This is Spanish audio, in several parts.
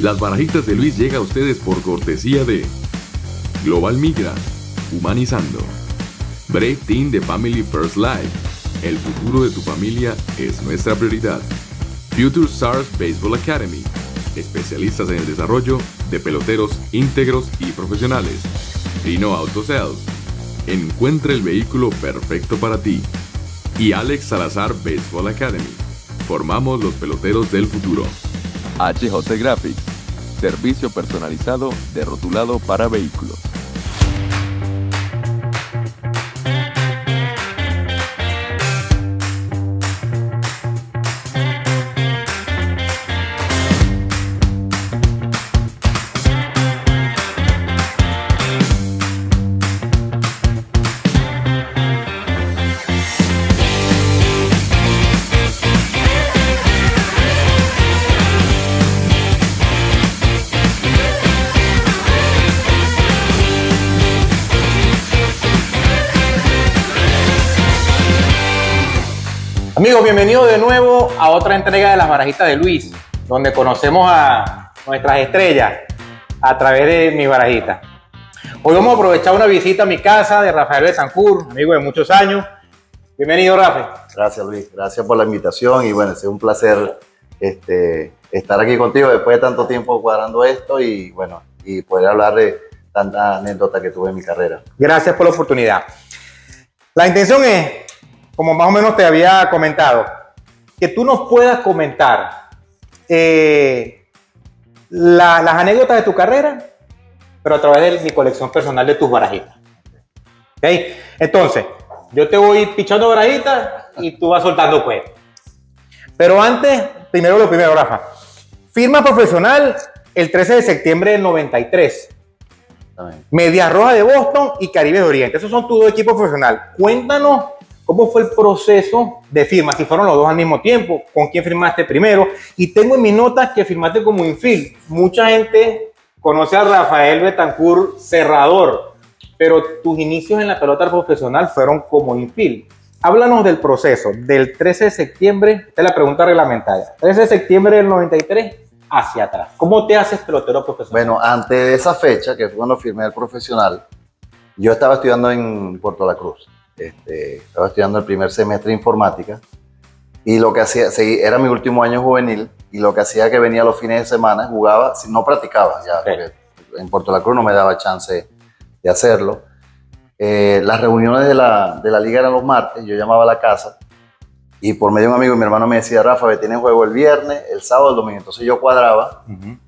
Las barajitas de Luis llega a ustedes por cortesía de Global Migra, humanizando. Brave Team de Family First Life. El futuro de tu familia es nuestra prioridad. Future Stars Baseball Academy. Especialistas en el desarrollo de peloteros íntegros y profesionales. Pino Auto Sales. Encuentra el vehículo perfecto para ti. Y Alex Salazar Baseball Academy. Formamos los peloteros del futuro. HJ Graphics. Servicio personalizado de rotulado para vehículos. Amigos, bienvenidos de nuevo a otra entrega de las barajitas de Luis, donde conocemos a nuestras estrellas a través de mi barajita. Hoy vamos a aprovechar una visita a mi casa de Rafael Betancourt, amigo de muchos años. Bienvenido, Rafa. Gracias, Luis. Gracias por la invitación y bueno, es un placer estar aquí contigo después de tanto tiempo cuadrando esto y bueno, y poder hablar de tanta anécdota que tuve en mi carrera. Gracias por la oportunidad. La intención es, como más o menos te había comentado, que tú nos puedas comentar las anécdotas de tu carrera, pero a través de mi colección personal de tus barajitas. ¿Okay? Entonces, yo te voy pichando barajitas y tú vas soltando pues. Pero antes, primero lo primero, Rafa. Firma profesional el 13 de septiembre del 93. Medias Rojas de Boston y Caribe de Oriente. Esos son tus dos equipos profesionales. Cuéntanos cómo fue el proceso de firma, si fueron los dos al mismo tiempo, con quién firmaste primero. Y tengo en mis notas que firmaste como infield. Mucha gente conoce a Rafael Betancourt cerrador, pero tus inicios en la pelota profesional fueron como infield. Háblanos del proceso del 13 de septiembre, esta es la pregunta reglamentaria, 13 de septiembre del 93 hacia atrás. ¿Cómo te haces pelotero profesional? Bueno, antes de esa fecha, que fue cuando firmé el profesional, yo estaba estudiando en Puerto La Cruz. Estaba estudiando el primer semestre de informática y lo que hacía, era mi último año juvenil y lo que hacía que venía los fines de semana, jugaba, no practicaba ya, porque en Puerto La Cruz no me daba chance de hacerlo. Las reuniones de la liga eran los martes, yo llamaba a la casa y por medio de un amigo mi hermano me decía, Rafa, tienes juego el viernes, el sábado, el domingo. Entonces yo cuadraba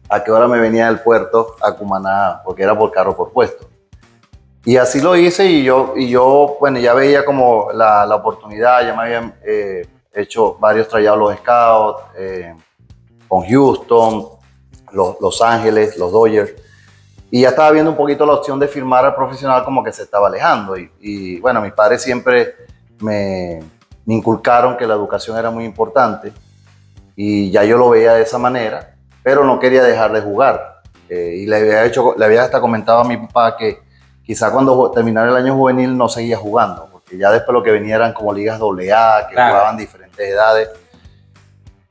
a qué hora me venía del puerto a Cumaná, porque era por carro por puesto. Y así lo hice y yo bueno, ya veía como la oportunidad, ya me habían hecho varios tryout los Scouts, con Houston, los Ángeles, los Dodgers, y ya estaba viendo un poquito la opción de firmar al profesional como que se estaba alejando. Y bueno, mis padres siempre me inculcaron que la educación era muy importante y ya yo lo veía de esa manera, pero no quería dejar de jugar. Y le había hasta comentado a mi papá que quizá cuando terminara el año juvenil no seguía jugando, porque ya después lo que venía eran como ligas AA, que jugaban diferentes edades.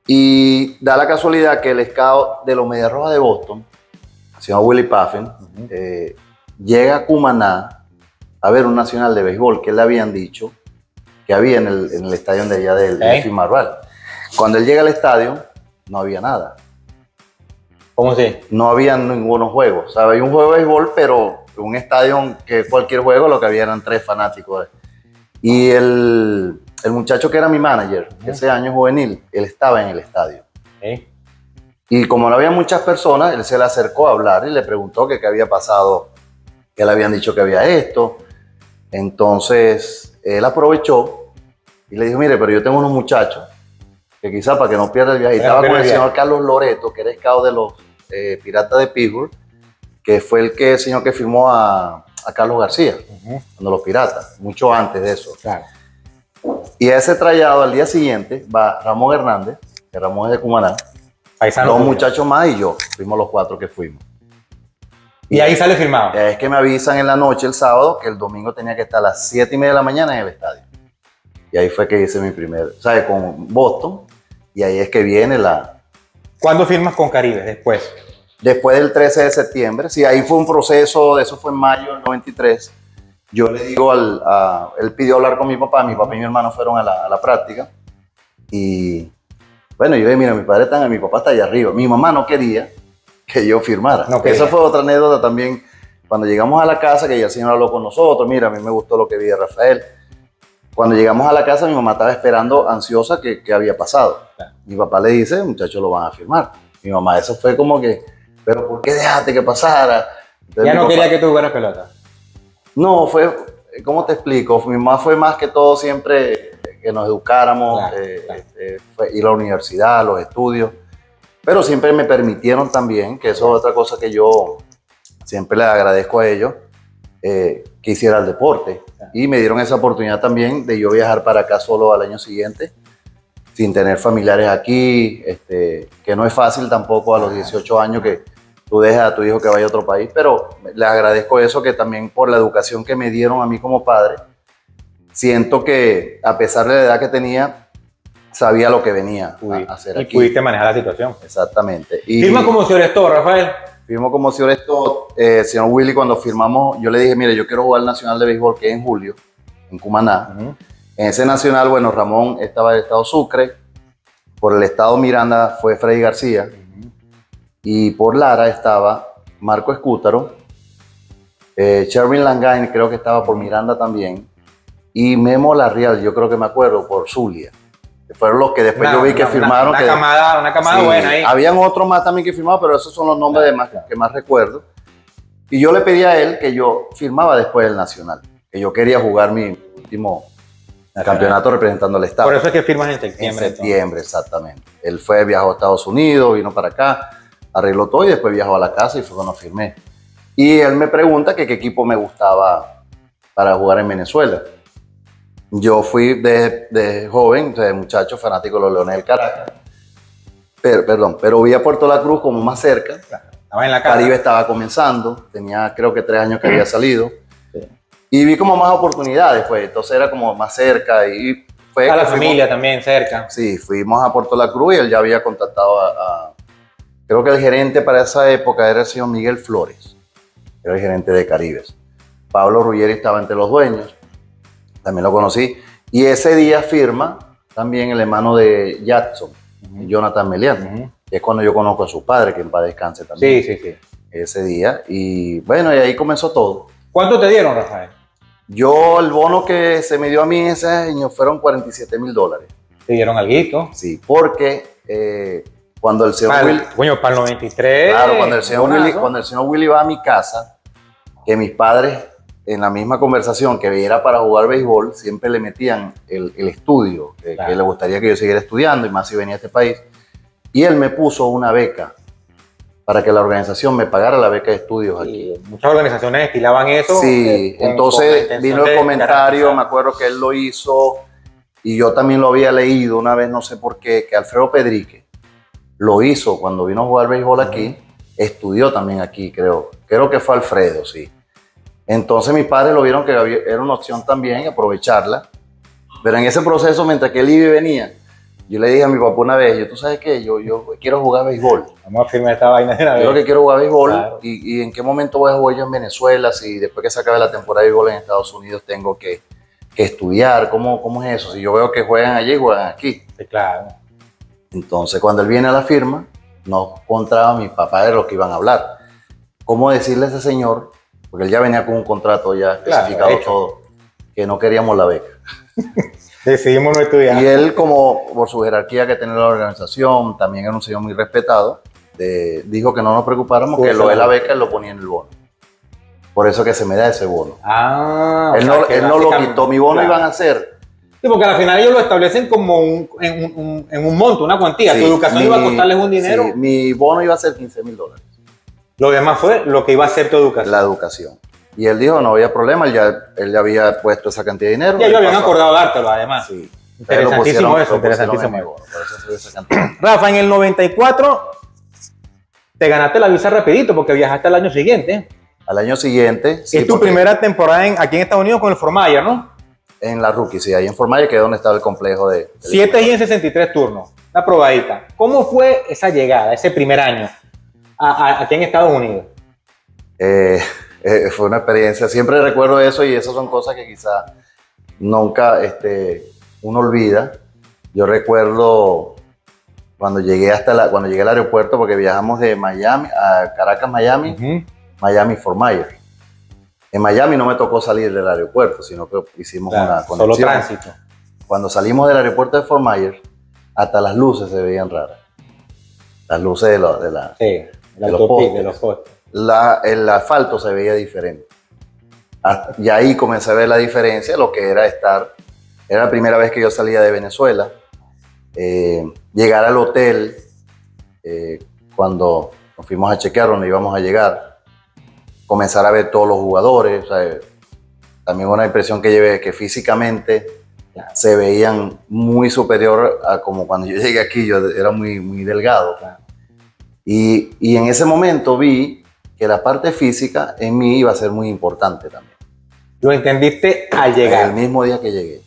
Y da la casualidad que el scout de los Medias Rojas de Boston, el señor Willie Puffin, llega a Cumaná a ver un nacional de béisbol que le habían dicho que había en el estadio de allá del Phil Marval. Cuando él llega al estadio, no había nada. ¿Cómo así? No había ningunos juegos. O sea, había un juego de béisbol, pero un estadio que cualquier juego lo que había eran 3 fanáticos. Y el muchacho que era mi manager, ese año juvenil, él estaba en el estadio. Y como no había muchas personas, él se le acercó a hablar y le preguntó qué había pasado, que le habían dicho que había esto. Entonces, él aprovechó y le dijo, mire, pero yo tengo unos muchachos que quizá para que no pierda el viaje. Y estaba con el señor Carlos Loreto, que era scout de los Piratas de Pittsburgh, que fue el señor que firmó a Carlos García, cuando los Piratas, mucho antes de eso. Claro. Y a ese trayado al día siguiente va Ramón Hernández, que Ramón es de Cumaná, dos muchachos más y yo, fuimos los 4 que fuimos. Y ahí sale firmado. Es que me avisan en la noche el sábado que el domingo tenía que estar a las 7:30 de la mañana en el estadio. Y ahí fue que hice mi primer, ¿sabes? Con Boston, y ahí es que viene la... ¿Cuándo firmas con Caribe después? Después del 13 de septiembre, sí, ahí fue un proceso, eso fue en mayo del 93. Yo le digo, él pidió hablar con mi papá y mi hermano fueron a la práctica. Y bueno, yo dije, mira, mi papá está allá arriba. Mi mamá no quería que yo firmara. No quería. Esa fue otra anécdota también. Cuando llegamos a la casa, que ya el señor habló con nosotros, mira, a mí me gustó lo que vi de Rafael. Cuando llegamos a la casa, mi mamá estaba esperando, ansiosa, que había pasado. Claro. Mi papá le dice, muchachos, lo van a firmar. Mi mamá, eso fue como que, pero ¿por qué dejaste que pasara? Entonces, Ya no papá, quería que tú jugaras pelota. no, fue, ¿cómo te explico? Mi mamá fue más que todo siempre que nos educáramos, Claro. Ir a la universidad, los estudios, pero siempre me permitieron también, que eso es otra cosa que yo siempre le agradezco a ellos, que hiciera el deporte. Claro. Y me dieron esa oportunidad también de yo viajar para acá solo al año siguiente, sin tener familiares aquí, que no es fácil tampoco a los 18 años que tú dejas a tu hijo que vaya a otro país, pero les agradezco eso, que también por la educación que me dieron a mí como padre, siento que a pesar de la edad que tenía, sabía lo que venía a hacer y aquí. pudiste manejar la situación. Exactamente. Y Firma como si eres todo, Rafael. firmo como señor esto, señor Willy, cuando firmamos, yo le dije, mire, yo quiero jugar el Nacional de Béisbol, que es en julio, en Cumaná. En ese Nacional, bueno, Ramón estaba del estado Sucre, por el estado Miranda fue Freddy García, y por Lara estaba Marco Escútaro, Sherwin Langain creo que estaba por Miranda también, y Memo Larreal, yo creo que me acuerdo, por Zulia. Fueron los que después yo vi que firmaron. Una camada Sí, buena ahí. habían otros más también que firmaban, pero esos son los nombres que más recuerdo. Y yo le pedí a él que yo firmaba después del Nacional, que yo quería jugar mi último campeonato representando al estado. Por eso es que firmas en septiembre. En septiembre, exactamente. Él viajó a Estados Unidos, vino para acá, arregló todo y después viajó a la casa y fue cuando firmé. Y él me pregunta que qué equipo me gustaba para jugar en Venezuela. Yo fui de joven, de muchacho, fanático de los Leones del Caracas. Pero vi a Puerto La Cruz como más cerca. Estaba en la casa. Caribe estaba comenzando, tenía creo que 3 años que había salido. Sí. Y vi como más oportunidades, pues. Entonces era como más cerca y fue a la familia también cerca. Sí, fuimos a Puerto La Cruz y él ya había contactado creo que el gerente para esa época era el señor Miguel Flores, era el gerente de Caribes. Pablo Ruggeri estaba entre los dueños, también lo conocí. Y ese día firma también el hermano de Jackson, Jonathan Melián, que es cuando yo conozco a su padre, que en paz descanse también. Sí. Ese día. Y bueno, y ahí comenzó todo. ¿Cuánto te dieron, Rafael? Yo, el bono que se me dio a mí ese año fueron $47,000. ¿Te dieron alguito? Sí, porque cuando el señor Willy... Coño, para el 93. Claro, cuando el señor Willy va a mi casa, que mis padres, en la misma conversación que era para jugar béisbol, siempre le metían el estudio, que le gustaría que yo siguiera estudiando, y más si venía a este país. Y él me puso una beca para que la organización me pagara la beca de estudios aquí. Muchas organizaciones estilaban eso. Sí, entonces vino el comentario, me acuerdo que él lo hizo, y yo también lo había leído una vez, no sé por qué, que Alfredo Pedrique lo hizo cuando vino a jugar béisbol aquí, estudió también aquí, creo que fue Alfredo, sí. Entonces mis padres lo vieron que era una opción también, aprovecharla, pero en ese proceso, mientras que el IBI venía, yo le dije a mi papá una vez, tú sabes qué, yo quiero jugar béisbol. Vamos a firmar esta vaina de una vez. Yo lo que quiero jugar béisbol, claro. y en qué momento voy a jugar yo en Venezuela, si después que se acabe la temporada de béisbol en Estados Unidos tengo que estudiar, ¿cómo es eso? Si yo veo que juegan allí, juegan aquí. Sí, claro. Entonces cuando él viene a la firma, no encontraba a mi papá de lo que iban a hablar. ¿Cómo decirle a ese señor, porque él ya venía con un contrato ya especificado todo, que no queríamos la beca? Decidimos no estudiar. Y él, como por su jerarquía que tenía la organización, también era un señor muy respetado, dijo que no nos preocupáramos, que lo de la beca él lo ponía en el bono. Por eso que se me da ese bono. Él no lo quitó, mi bono iban a ser. Sí, porque al final ellos lo establecen como en un monto, una cuantía. Sí, tu educación iba a costarles un dinero. Sí, mi bono iba a ser $15,000. Lo demás fue lo que iba a ser tu educación. La educación. Y él dijo, no había problema, él ya había puesto esa cantidad de dinero. Ya ellos habían acordado dártelo, además. Sí. Interesantísimo eso, interesantísimo. Rafa, en el 94 te ganaste la visa rapidito porque viajaste al año siguiente. Al año siguiente. Sí, es tu primera temporada aquí en Estados Unidos con el Fort Myers, ¿no? En la Rookie, sí, ahí en Fort Myers, que es donde estaba el complejo de... 7 y en 63 turnos, una probadita. ¿Cómo fue esa llegada, ese primer año aquí en Estados Unidos? Fue una experiencia, siempre recuerdo eso y esas son cosas que quizás nunca uno olvida. Yo recuerdo cuando llegué cuando llegué al aeropuerto, porque viajamos de Miami a Caracas, Miami, Miami Fort Myers. En Miami no me tocó salir del aeropuerto, sino que hicimos una conexión. Solo tránsito. Cuando salimos del aeropuerto de Fort Myers, hasta las luces se veían raras. Las luces de los postes. El asfalto se veía diferente. Y ahí comencé a ver la diferencia, lo que era estar. Era la primera vez que yo salía de Venezuela. Llegar al hotel, cuando nos fuimos a chequear donde íbamos a llegar, comenzar a ver todos los jugadores. O sea, también una impresión que llevé que físicamente se veían muy superior a como cuando yo llegué aquí. Yo era muy, muy delgado. Y en ese momento vi que la parte física en mí iba a ser muy importante también. ¿Lo entendiste al llegar? El mismo día que llegué.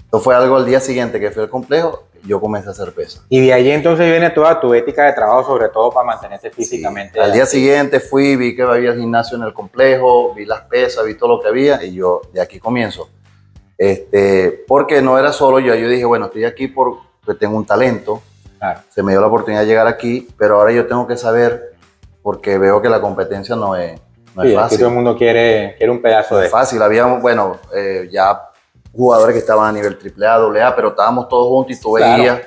Esto fue algo al día siguiente que fui al complejo, yo comencé a hacer pesas. Y de ahí entonces viene toda tu ética de trabajo, sobre todo para mantenerte físicamente. Sí. Al día siguiente fui, vi que había gimnasio en el complejo, vi las pesas, vi todo lo que había y yo de aquí comienzo. Porque no era solo yo dije, bueno, estoy aquí porque tengo un talento, claro. Se me dio la oportunidad de llegar aquí, pero ahora yo tengo que saber, porque veo que la competencia no es fácil. Aquí todo el mundo quiere un pedazo de... No es fácil, había, bueno, ya jugadores que estaban a nivel AAA, AA, pero estábamos todos juntos y tú veías. Claro.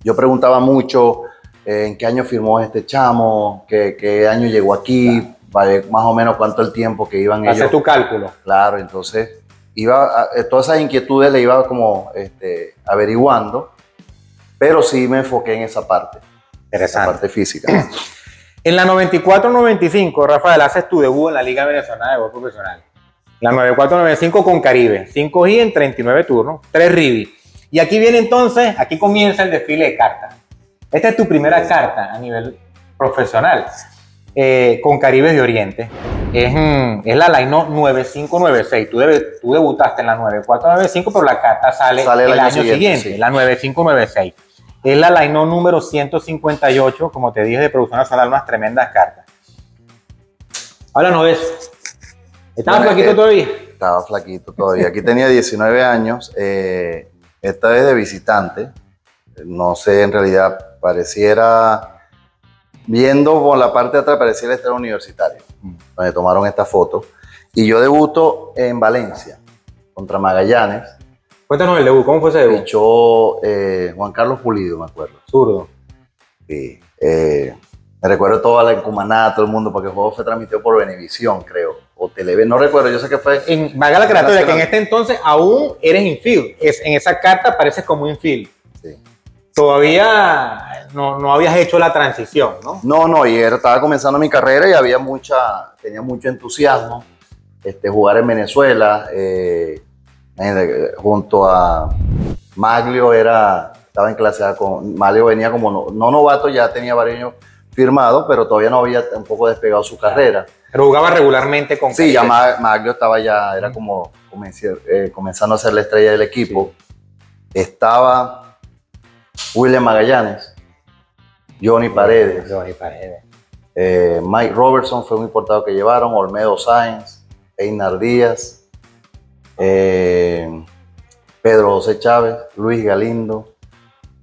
Yo preguntaba mucho en qué año firmó este chamo, qué año llegó aquí, claro. Más o menos cuánto el tiempo que iban ellos. Hacer tu cálculo. Claro, entonces todas esas inquietudes le iba como averiguando, pero sí me enfoqué en esa parte. Interesante. La parte física. En la 94-95, Rafael, haces tu debut en la Liga Venezolana de Golf Profesional. La 94-95 con Caribe, 5 G en 39 turnos, 3 RIBI. Y aquí viene entonces, aquí comienza el desfile de cartas. Esta es tu primera carta a nivel profesional con Caribe de Oriente. Es la Line 9596. Tú debutaste en la 9495, pero la carta sale el año siguiente, sí. La 9596. Es la Line número 158, como te dije, de Producción Nacional, unas tremendas cartas. Háblanos de eso. ¿Estabas flaquito todavía? Estaba flaquito todavía. Aquí tenía 19 años. Esta vez de visitante. No sé, en realidad pareciera, viendo por la parte de atrás, pareciera estar universitario, donde tomaron esta foto. Y yo debuto en Valencia, contra Magallanes. Cuéntanos el debut, ¿cómo fue ese debut? Pichó Juan Carlos Pulido, me acuerdo. Zurdo. Sí. Me recuerdo toda la encumanada, todo el mundo, porque el juego fue transmitido por Venevisión, creo, o Televen, no recuerdo, yo sé que fue... Valga la aclaratoria, que en este entonces aún eres infield, en esa carta apareces como infield. Sí. Todavía no habías hecho la transición, ¿no? No, y estaba comenzando mi carrera y tenía mucho entusiasmo. Jugar en Venezuela, junto a Maglio, estaba en clase A con Maglio, venía como no novato, ya tenía varios años firmado, pero todavía no había tampoco despegado su carrera. Pero jugaba regularmente con... Sí, ya Maglio estaba ya, era como comenzando a ser la estrella del equipo. Sí. Estaba William Magallanes, Johnny Paredes, Mike Robertson fue un importado que llevaron, Olmedo Sáenz, Einar Díaz, Pedro José Chávez, Luis Galindo,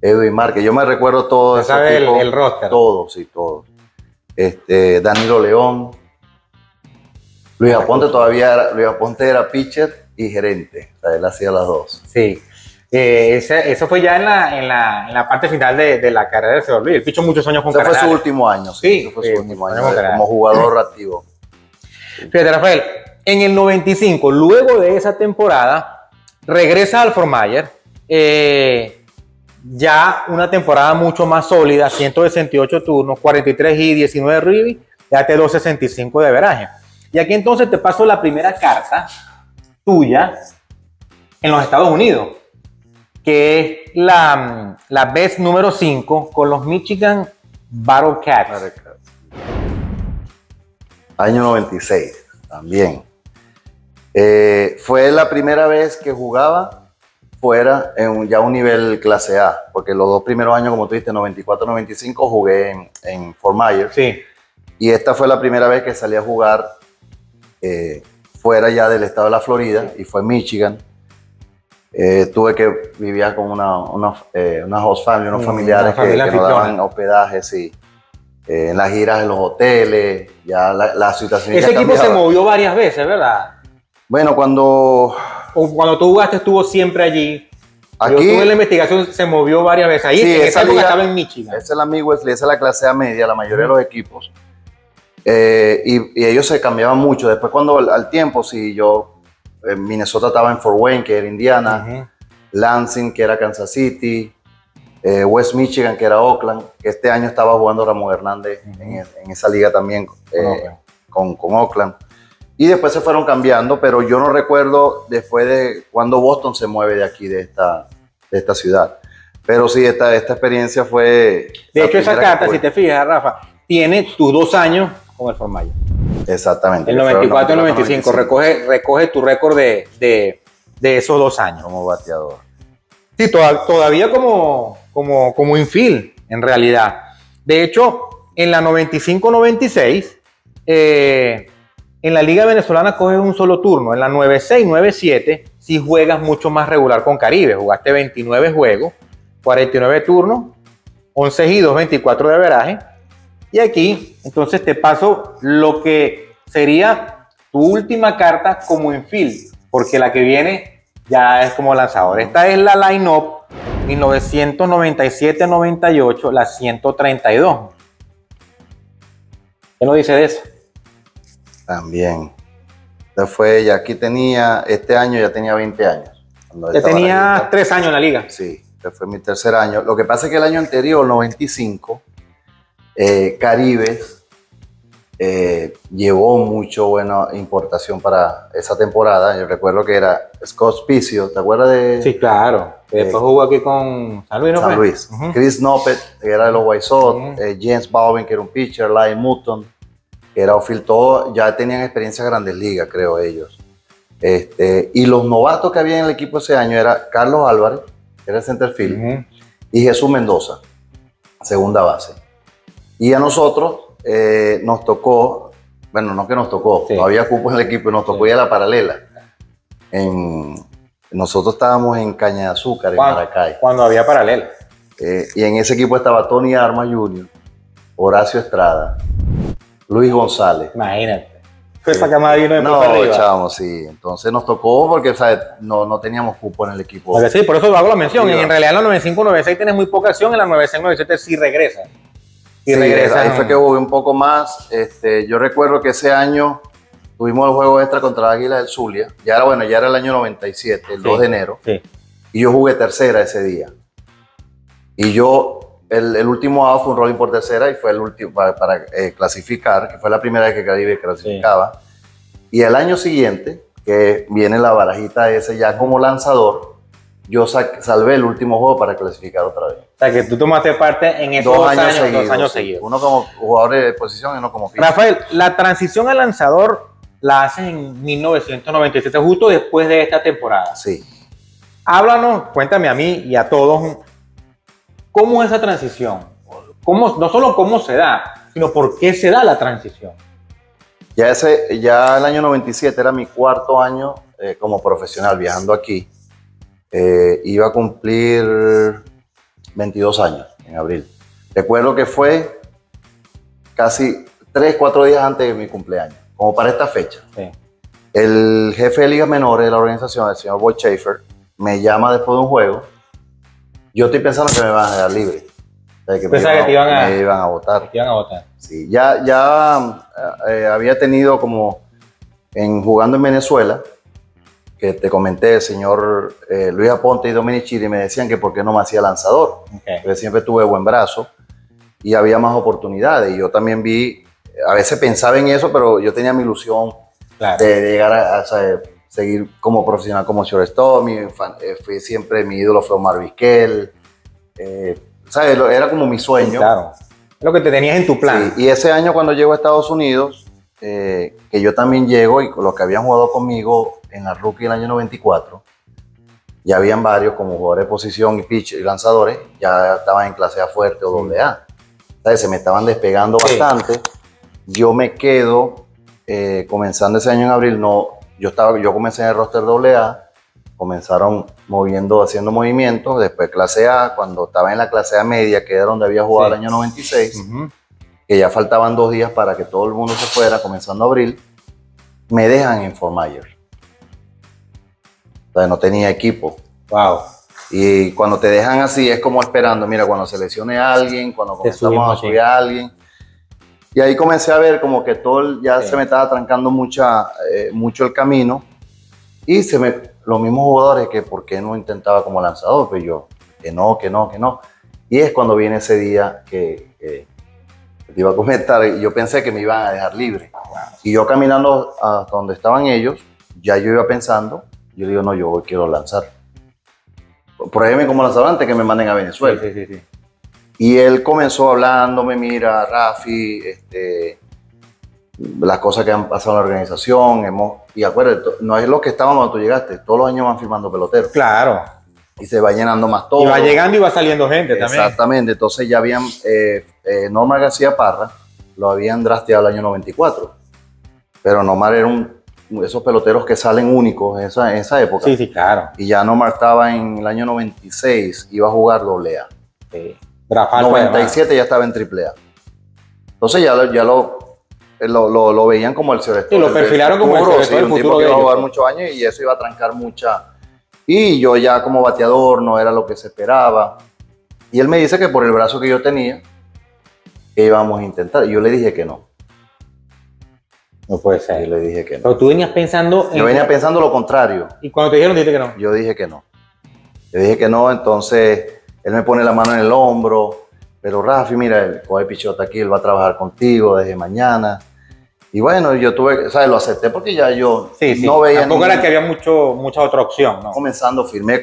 Edwin Márquez. Yo me recuerdo todo ese tipo, el roster. Todo, sí, todo. Danilo León, Luis Aponte Luis Aponte era pitcher y gerente, o sea, él hacía las dos. Sí. Eso fue ya en la parte final de la carrera de Señor Luis. Él pichó muchos años con Cardenales. Ese fue su último año, sí. Fue su último año como jugador activo. Fíjate, Rafael, en el 95, luego de esa temporada, regresa al Fort Myers, ya una temporada mucho más sólida, 168 turnos, 43 y 19 RIBI, ya te 265 de averaje. Y aquí entonces te paso la primera carta tuya en los Estados Unidos, que es la vez número 5 con los Michigan Battlecats. Año 96, también. Fue la primera vez que jugaba fuera en ya un nivel clase A, porque los dos primeros años, como tú dijiste, 94-95, jugué en Fort Myers. Sí. Y esta fue la primera vez que salí a jugar fuera ya del estado de la Florida, y fue en Michigan. Tuve que vivir con una host family, unos familiares que nos daban hospedaje, sí. En las giras en los hoteles, ya la situación. Ese equipo se movió varias veces, ¿verdad? Bueno, cuando tú jugaste estuvo siempre allí. Aquí, yo tuve la investigación, se movió varias veces. Ahí sí, en esa época estaba en Michigan. Esa es la Midwest, esa es la clase A media, la mayoría de los equipos. Y ellos se cambiaban mucho. Después cuando al tiempo, sí, Minnesota estaba en Fort Wayne, que era Indiana, Lansing, que era Kansas City, West Michigan, que era Oakland, que este año estaba jugando Ramón Hernández en esa liga también con Oakland. Y después se fueron cambiando, pero yo no recuerdo después de cuando Boston se mueve de aquí, de esta ciudad. Pero sí, esta experiencia fue... De hecho, esa carta, si te fijas, Rafa, tiene tus 2 años con el Fort Myers. Exactamente. El 94 y el 95. Recoge tu récord de esos 2 años. Como bateador. Sí, todavía como infield, en realidad. De hecho, en la 95-96, en la Liga Venezolana coges un solo turno. En la 96-97, sí juegas mucho más regular con Caribe. Jugaste 29 juegos, 49 turnos, 11 y 2, 24 de averaje. Y aquí, entonces te paso lo que sería tu última carta como infield, porque la que viene ya es como lanzador. Esta es la line-up 1997-98, la 132. ¿Qué nos dice de eso? También. Este año ya tenía 20 años. Ya tenía 3 años en la liga. Sí, este fue mi tercer año. Lo que pasa es que el año anterior, 95, Caribes llevó mucho buena importación para esa temporada. Yo recuerdo que era Scott Spicio, ¿te acuerdas de? Sí, claro. Después jugó aquí con San Luis, ¿no? San Luis. Chris Noppet, que era de los White Sox, James Baldwin, que era un pitcher, Lyle Mutton, que era outfield, todos ya tenían experiencia en Grandes Ligas, creo ellos. Y los novatos que había en el equipo ese año era Carlos Álvarez, que era el center field, y Jesús Mendoza, segunda base. Y a nosotros nos tocó, bueno, no que nos tocó, no había cupos en el equipo, y nos tocó ir a la paralela. Nosotros estábamos en Caña de Azúcar, en Maracay. Cuando había paralela. Y en ese equipo estaba Tony Armas Jr., Horacio Estrada, Luis González. Imagínate. Esa camada vino de no, echábamos, sí. Entonces nos tocó porque, ¿sabes? No teníamos cupo en el equipo. Porque sí, por eso hago la mención. En realidad en la 95-96 tienes muy poca acción, en la 96-97 sí regresa. Sí, ahí fue que jugué un poco más. Yo recuerdo que ese año tuvimos el juego extra contra la Águila del Zulia. Ya era el año 97, el 2 de enero. Sí. Y yo jugué tercera ese día. Y el último out fue un rolling por tercera y fue el último para clasificar, que fue la primera vez que Caribe clasificaba. Sí. Y el año siguiente, que viene la barajita ese ya como lanzador, yo salvé el último juego para clasificar otra vez. O sea, que tú tomaste parte en esos 2 años seguidos. Uno como jugador de posición y uno como pitcher. Rafael, la transición al lanzador la haces en 1997, justo después de esta temporada. Sí. Háblanos, cuéntame a mí y a todos, ¿cómo es esa transición? No solo cómo se da, sino por qué se da la transición. Ya el año 97 era mi 4º año como profesional viajando aquí. Iba a cumplir 22 años en abril. Recuerdo que fue casi 3-4 días antes de mi cumpleaños, como para esta fecha. Sí. El jefe de ligas menores de la organización, el señor Boyd Schaefer, me llama después de un juego. Yo estoy pensando que me van a dar libre. Pensaba que te iban a votar. Te iban a votar. Sí, ya había tenido como jugando en Venezuela, que te comenté, el señor Luis Aponte y Dominichiri me decían que por qué no me hacía lanzador. Porque siempre tuve buen brazo y había más oportunidades. Y yo también a veces pensaba en eso, pero yo tenía mi ilusión de llegar a seguir como profesional como shortstop. Fui siempre, mi ídolo fue Omar Vizquel. ¿Sabes? Era como mi sueño. Sí, claro. Lo que te tenías en tu plan. Sí. Y ese año cuando llego a Estados Unidos, que yo también llego y los que habían jugado conmigo en la rookie el año 94, ya habían varios como jugadores de posición y pitch y lanzadores, ya estaban en clase A fuerte o doble A. ¿Sabes? Se me estaban despegando bastante. Yo me quedo, comenzando ese año en abril, yo comencé en el roster doble A, comenzaron haciendo movimientos, después clase A, cuando estaba en la clase A media, que era donde había jugado el año 96, que ya faltaban 2 días para que todo el mundo se fuera, comenzando abril, me dejan en Fort Myers. O sea, no tenía equipo. Wow. Y cuando te dejan así, es como esperando, mira, cuando se lesione a alguien, cuando comenzamos a subir a alguien. Y ahí comencé a ver como que se me estaba trancando mucho el camino. Y los mismos jugadores que por qué no intentaba como lanzador, pues yo, que no. Y es cuando viene ese día que te iba a comentar, yo pensé que me iban a dejar libre. Y yo caminando hasta donde estaban ellos, ya yo iba pensando, yo digo, no, yo hoy quiero lanzar. Pruébeme como lanzador antes que me manden a Venezuela. Sí. Y él comenzó hablándome, mira, Rafi, las cosas que han pasado en la organización, y acuérdate, no es lo que estábamos cuando tú llegaste, todos los años van firmando peloteros. Claro. Y se va llenando más todo. Y va llegando y va saliendo gente también. Exactamente, entonces ya habían, Nomar García Parra, lo habían drafteado el año 94, pero Nomar era esos peloteros que salen únicos en esa época. Sí, claro. Y ya Nomar estaba en el año 96, iba a jugar doble A. Sí. 97 ya estaba en triple A. Entonces ya lo veían como el señor. Sí, lo perfilaron como el señor un tipo que iba a jugar muchos años y eso iba a trancar mucha. Y yo ya como bateador no era lo que se esperaba. Y él me dice que por el brazo que yo tenía, que íbamos a intentar. Y yo le dije que no. No puede ser. Y le dije que no. Pero tú venías pensando... Yo venía pensando lo contrario. Y cuando te dijeron, dijiste que no. Yo dije que no. Yo dije que no, entonces él me pone la mano en el hombro. Pero Rafi, mira, el coge pichota aquí, él va a trabajar contigo desde mañana. Y bueno, yo lo acepté porque ya yo no veía. Tampoco era que había mucha otra opción, ¿no? Comenzando, firmé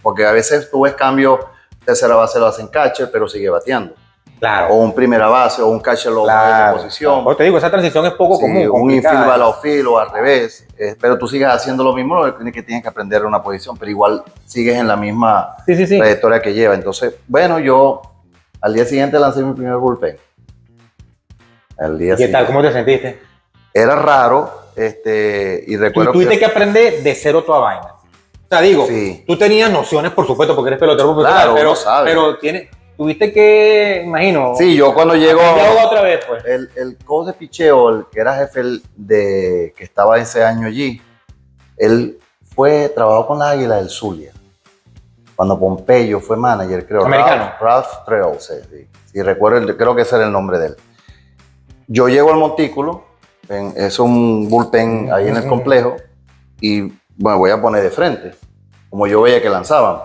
porque a veces tú ves cambio, tercera base lo hacen catcher, pero sigue bateando. Claro. O un primera base, o un catcher lo mueve de posición. Claro. Te digo, esa transición es poco común. Un infield va al outfield o al revés. Pero tú sigues haciendo lo mismo, lo que tienes que aprender una posición, pero igual sigues en la misma trayectoria que lleva. Entonces, bueno, yo al día siguiente lancé mi primer bullpen. ¿Qué tal? ¿Cómo te sentiste? Era raro, y recuerdo que... Tú tuviste que aprender de cero toda vaina. O sea, digo, tú tenías nociones, por supuesto, porque eres pelotero profesional, pero tuviste que, imagino... Sí, yo cuando llego... otra vez, pues. El coach de picheo, el que era jefe que estaba ese año allí, él trabajó con las Águilas del Zulia. Cuando Pompeyo fue manager, creo. ¿Americano? Ralph Trejo, sí, recuerdo, creo que ese era el nombre de él. Yo llego al montículo, es un bullpen ahí en el complejo, y bueno, voy a poner de frente, como yo veía que lanzaban.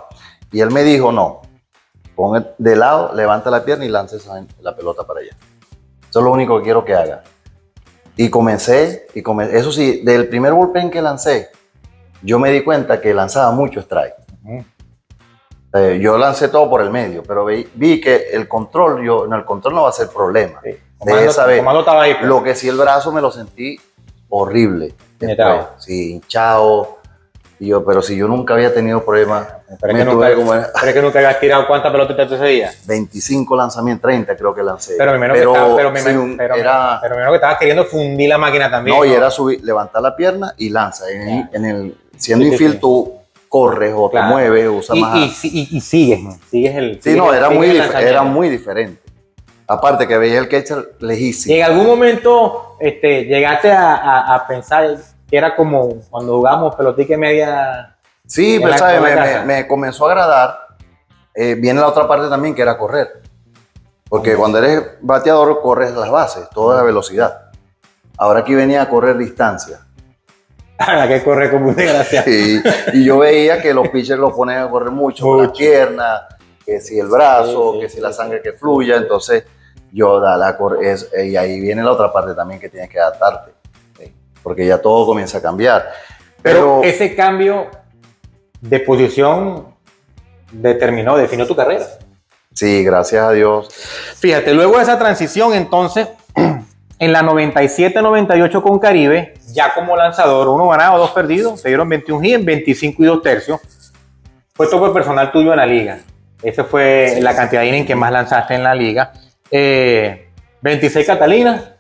Y él me dijo, no, pon de lado, levanta la pierna y lance la pelota para allá. Eso es lo único que quiero que haga. Y comencé, eso sí, del primer bullpen que lancé, yo me di cuenta que lanzaba mucho strike. Yo lancé todo por el medio, pero vi que el control no va a ser problema. Sí. Estaba ahí, lo que sí, el brazo me lo sentí horrible. Sí, hinchado. Pero si yo nunca había tenido problemas. ¿Pero que nunca habías tirado cuántas pelotas te ese día? 25 lanzamientos, 30 creo que lancé. Pero menos que estabas queriendo fundir la máquina también. No, y era levantar la pierna y lanza. Siendo infield, tú corres o te mueves, usas más. Y sigues el. Sí, era muy diferente. Aparte que veía el catcher lejísimo. ¿Y en algún momento llegaste a pensar que era como cuando jugábamos pelotica media? Sí, pero ¿sabes? Me comenzó a agradar. Viene la otra parte también, que era correr. Porque cuando eres bateador, corres las bases, toda la velocidad. Ahora aquí venía a correr distancia. Ahora que corre como un desgraciado. Sí, y yo veía que los pitchers lo ponen a correr mucho. Con la pierna, que si el brazo, que si la sangre que fluya. Entonces, y ahí viene la otra parte también que tienes que adaptarte. Porque ya todo comienza a cambiar. Pero ese cambio de posición definió tu carrera. Sí, gracias a Dios. Fíjate, luego de esa transición, entonces, en la 97-98 con Caribe, ya como lanzador, 1 ganado, 2 perdidos, se dieron 21 hits en 25 y 2 tercios. fue tope personal tuyo en la liga. Esa fue la cantidad de innings que más lanzaste en la liga. 26 Catalinas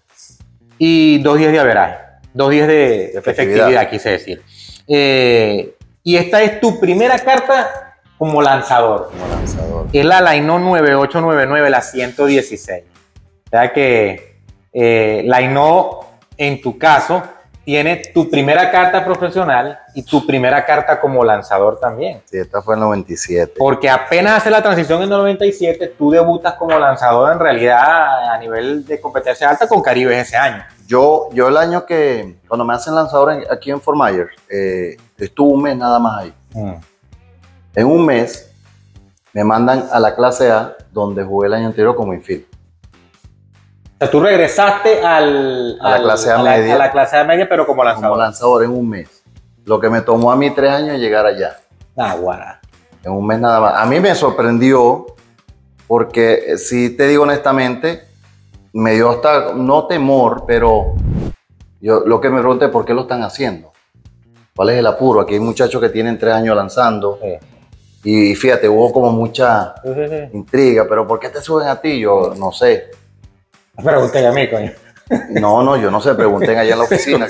y 2.10 de averaje. 2.10 de efectividad, quise decir. Y esta es tu primera carta como lanzador. Como lanzador. Es la Lainó 9899, la 116. O sea que Lainó, en tu caso, tiene tu primera carta profesional y tu primera carta como lanzador también. Sí, esta fue en el 97. Porque apenas hace la transición en el 97, tú debutas como lanzador en realidad a nivel de competencia alta con Caribes ese año. Yo el año que, cuando me hacen lanzador aquí en Fort Myers, estuve un mes nada más ahí. En un mes me mandan a la clase A, donde jugué el año anterior como infield. O sea, tú regresaste a la clase A media. A la clase A media, pero como lanzador. Como lanzador en un mes. Lo que me tomó a mí 3 años llegar allá. Ah, guara. En un mes nada más. A mí me sorprendió porque, si te digo honestamente, me dio hasta, no temor, pero yo lo que me pregunté, ¿por qué lo están haciendo? ¿Cuál es el apuro? Aquí hay muchachos que tienen 3 años lanzando. Sí. Y fíjate, hubo como mucha intriga, pero ¿por qué te suben a ti? Yo no sé. Pregúntale a mí, coño. No, yo no sé, pregunten allá en la oficina.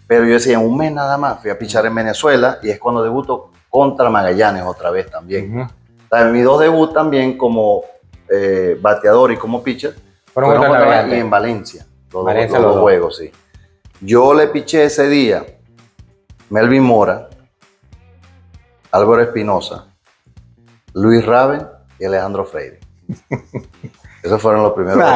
Pero yo decía, en un mes nada más fui a pichar en Venezuela y es cuando debuto contra Magallanes otra vez también. O sea, mis 2 debuts también como bateador y como pitcher fueron y en Valencia. Los dos juegos, sí. Yo le piché ese día Melvin Mora, Álvaro Espinosa, Luis Raven y Alejandro Freire. Esos fueron los primeros. Esos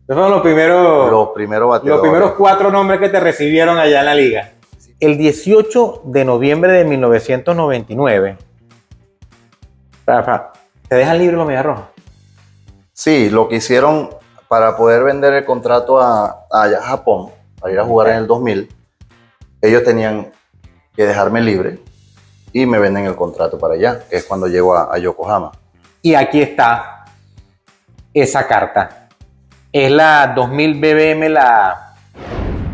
fueron los primeros bateadores. Los primeros 4 nombres que te recibieron allá en la liga. El 18 de noviembre de 1999, ¿te dejan libre los Medias Rojas? Sí, lo que hicieron para poder vender el contrato allá a Japón, para ir a jugar en el 2000, ellos tenían que dejarme libre y me venden el contrato para allá, que es cuando llego a Yokohama. Y aquí está esa carta. Es la 2000 BBM, la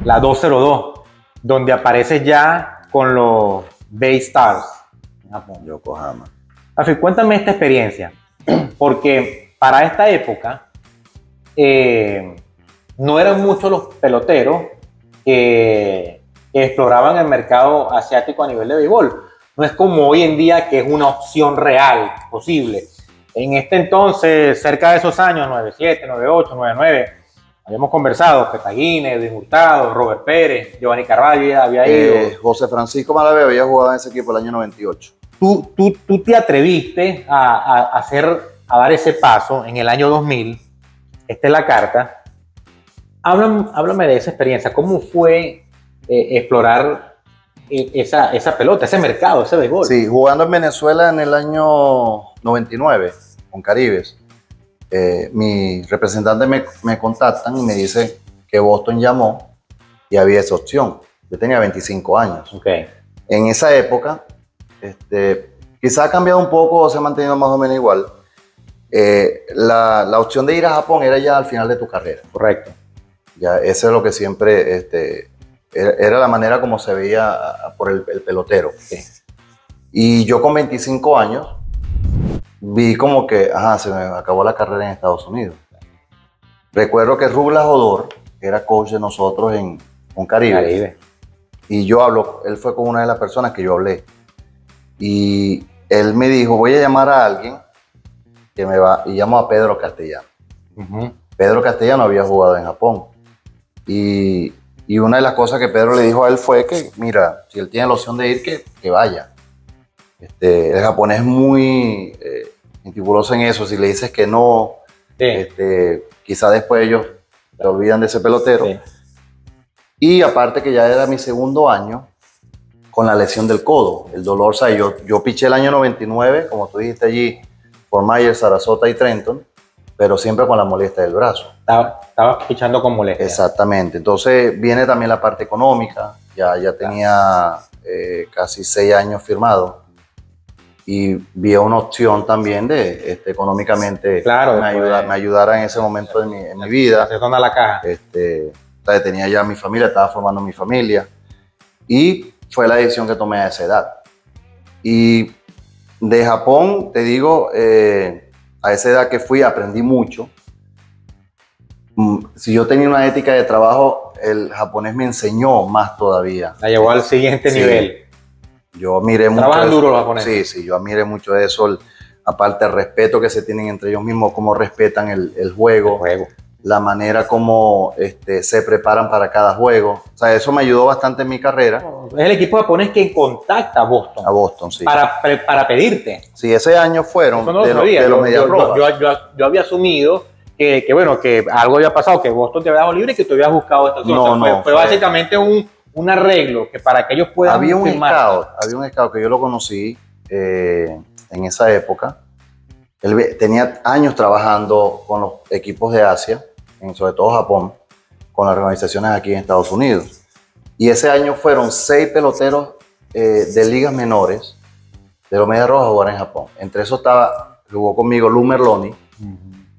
202, donde apareces ya con los Bay Stars. Yokohama. Rafi, cuéntame esta experiencia, porque para esta época no eran muchos los peloteros que exploraban el mercado asiático a nivel de béisbol. No es como hoy en día, que es una opción real, posible. En este entonces, cerca de esos años, 97, 98, 99, habíamos conversado, Petaguine, Edwin Hurtado, Robert Pérez, Giovanni Carvalho ya había ido. José Francisco Malavé había jugado en ese equipo el año 98. Tú te atreviste a dar ese paso en el año 2000. Esta es la carta. Háblame de esa experiencia. ¿Cómo fue explorar esa pelota, ese mercado, ese béisbol? Sí, jugando en Venezuela en el año 99 con Caribes, mi representante me contactan y me dice que Boston llamó y había esa opción. Yo tenía 25 años. Okay. En esa época, quizá ha cambiado un poco o se ha mantenido más o menos igual. La opción de ir a Japón era ya al final de tu carrera. Correcto. Ya, eso es lo que siempre era la manera como se veía por el pelotero. Sí. Y yo con 25 años vi como que, se me acabó la carrera en Estados Unidos. Recuerdo que Rublas Odor era coach de nosotros con Caribe. Y él fue con una de las personas que yo hablé. Y él me dijo, voy a llamar a alguien y llamo a Pedro Castellano. Pedro Castellano había jugado en Japón. Y una de las cosas que Pedro le dijo a él fue que, mira, si él tiene la opción de ir, que vaya. El japonés es muy meticuloso en eso. Si le dices que no, quizá después ellos se olvidan de ese pelotero. Sí. Y aparte que ya era mi segundo año con la lesión del codo, el dolor. O sea, yo piché el año 99, como tú dijiste allí, Fort Myers, Sarasota y Trenton, pero siempre con la molestia del brazo. Estaba pichando con molestia. Exactamente. Entonces viene también la parte económica. Ya tenía casi 6 años firmado. Y vi una opción también de económicamente me ayudara en ese momento en mi vida. ¿Se toma la caja? Tenía ya mi familia, estaba formando mi familia. Y fue la decisión que tomé a esa edad. Y de Japón, te digo, a esa edad que fui aprendí mucho. Si yo tenía una ética de trabajo, el japonés me enseñó más todavía. La llevó al siguiente nivel. Yo miré mucho. Trabajan duro los japoneses. Sí, yo admiré mucho de eso. Aparte, el respeto que se tienen entre ellos mismos, cómo respetan el juego, la manera como se preparan para cada juego. O sea, eso me ayudó bastante en mi carrera. Es el equipo japonés que contacta a Boston. A Boston, sí. Para pedirte. Sí, ese año fueron no de los Medias Rojas. Yo había asumido que algo había pasado, que Boston te había dado libre y que tú habías buscado esta opción. Fue básicamente un arreglo que para que ellos puedan había un firmar. Había un scout que yo lo conocí en esa época. Él tenía años trabajando con los equipos de Asia, sobre todo Japón, con las organizaciones aquí en Estados Unidos. Y ese año fueron 6 peloteros de ligas menores de los Medias Rojas a jugar en Japón. Entre esos jugó conmigo Lou Merloni,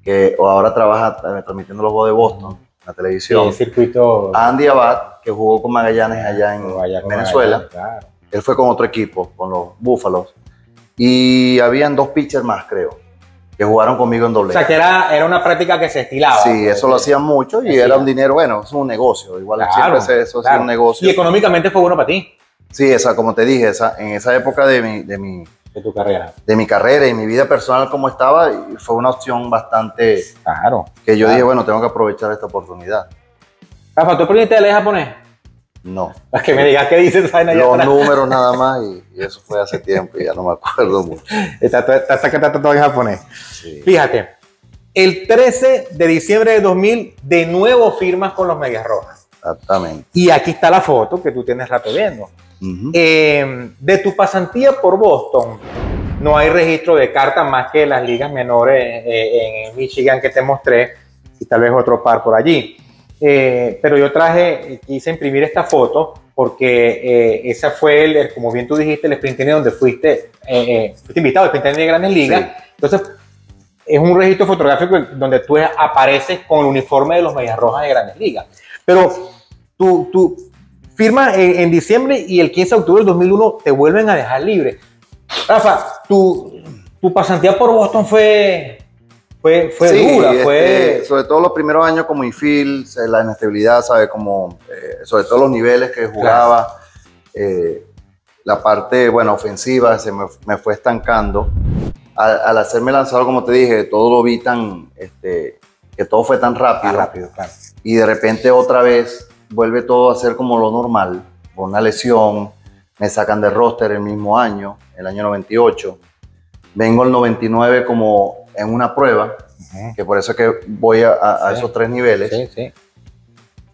que ahora trabaja transmitiendo los juegos de Boston en la televisión. El circuito. Andy Abad, que jugó con Magallanes allá en Venezuela. Claro. Él fue con otro equipo, con los Búfalos. Y habían 2 pitchers más, creo, que jugaron conmigo en doble. O sea, que era una práctica que se estilaba. Sí, eso lo hacían mucho y era un dinero, bueno, es un negocio. Igual siempre eso es un negocio. Y económicamente fue bueno para ti. Sí, como te dije, en esa época de tu carrera. De mi carrera y mi vida personal como estaba, fue una opción bastante... Claro. Que yo dije, bueno, tengo que aprovechar esta oportunidad. Rafa, ¿tú aprendiste a leer japonés? No. Es que me digas qué dices. Los números nada más y eso fue hace tiempo y ya no me acuerdo mucho. Está todo en japonés. Sí. Fíjate, el 13 de diciembre de 2000 de nuevo firmas con los Medias Rojas. Exactamente. Y aquí está la foto que tú tienes rato viendo. De tu pasantía por Boston, no hay registro de carta más que las ligas menores en Michigan que te mostré y tal vez otro par por allí. Pero yo quise imprimir esta foto porque esa fue, como bien tú dijiste, el sprint training donde fuiste invitado al sprint training de Grandes Ligas. Sí. Entonces, es un registro fotográfico donde tú apareces con el uniforme de los Medias Rojas de Grandes Ligas. Pero tú firmas en diciembre y el 15 de octubre del 2001 te vuelven a dejar libre. Rafa, tu pasantía por Boston fue sí, dura. Sobre todo los primeros años como infield, la inestabilidad, ¿sabes? Sobre todo los niveles que jugaba, la parte, ofensiva me fue estancando. Al hacerme lanzador, como te dije, todo lo vi que todo fue tan rápido. Claro. Y de repente otra vez vuelve todo a ser como lo normal, por una lesión, me sacan del roster el mismo año, el año 98. Vengo el 99 como en una prueba, que por eso es que voy a esos 3 niveles. Sí.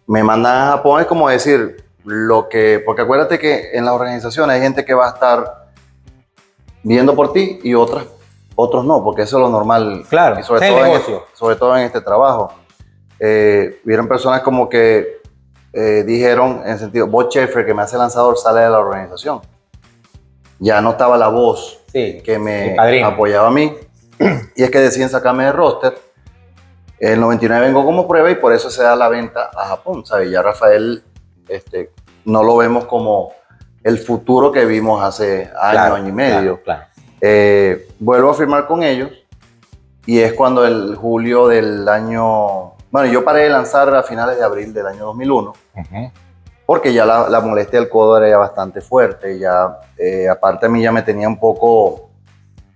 Me mandan a Japón, es como decir, porque acuérdate que en las organizaciones hay gente que va a estar viendo por ti y otros no, porque eso es lo normal. Claro, y sobre todo en este trabajo. Vieron personas como que dijeron, en el sentido, Bob Schaefer, que me hace lanzador, sale de la organización. Ya no estaba la voz que me apoyaba a mí. Y es que deciden sacarme del roster. El 99 vengo como prueba y por eso se da la venta a Japón, ¿sabes? Ya Rafael no lo vemos como el futuro que vimos hace año y medio. Claro. Vuelvo a firmar con ellos y es cuando el julio del año... Bueno, yo paré de lanzar a finales de abril del año 2001 porque ya la molestia del codo era ya bastante fuerte. Ya, aparte a mí ya me tenía un poco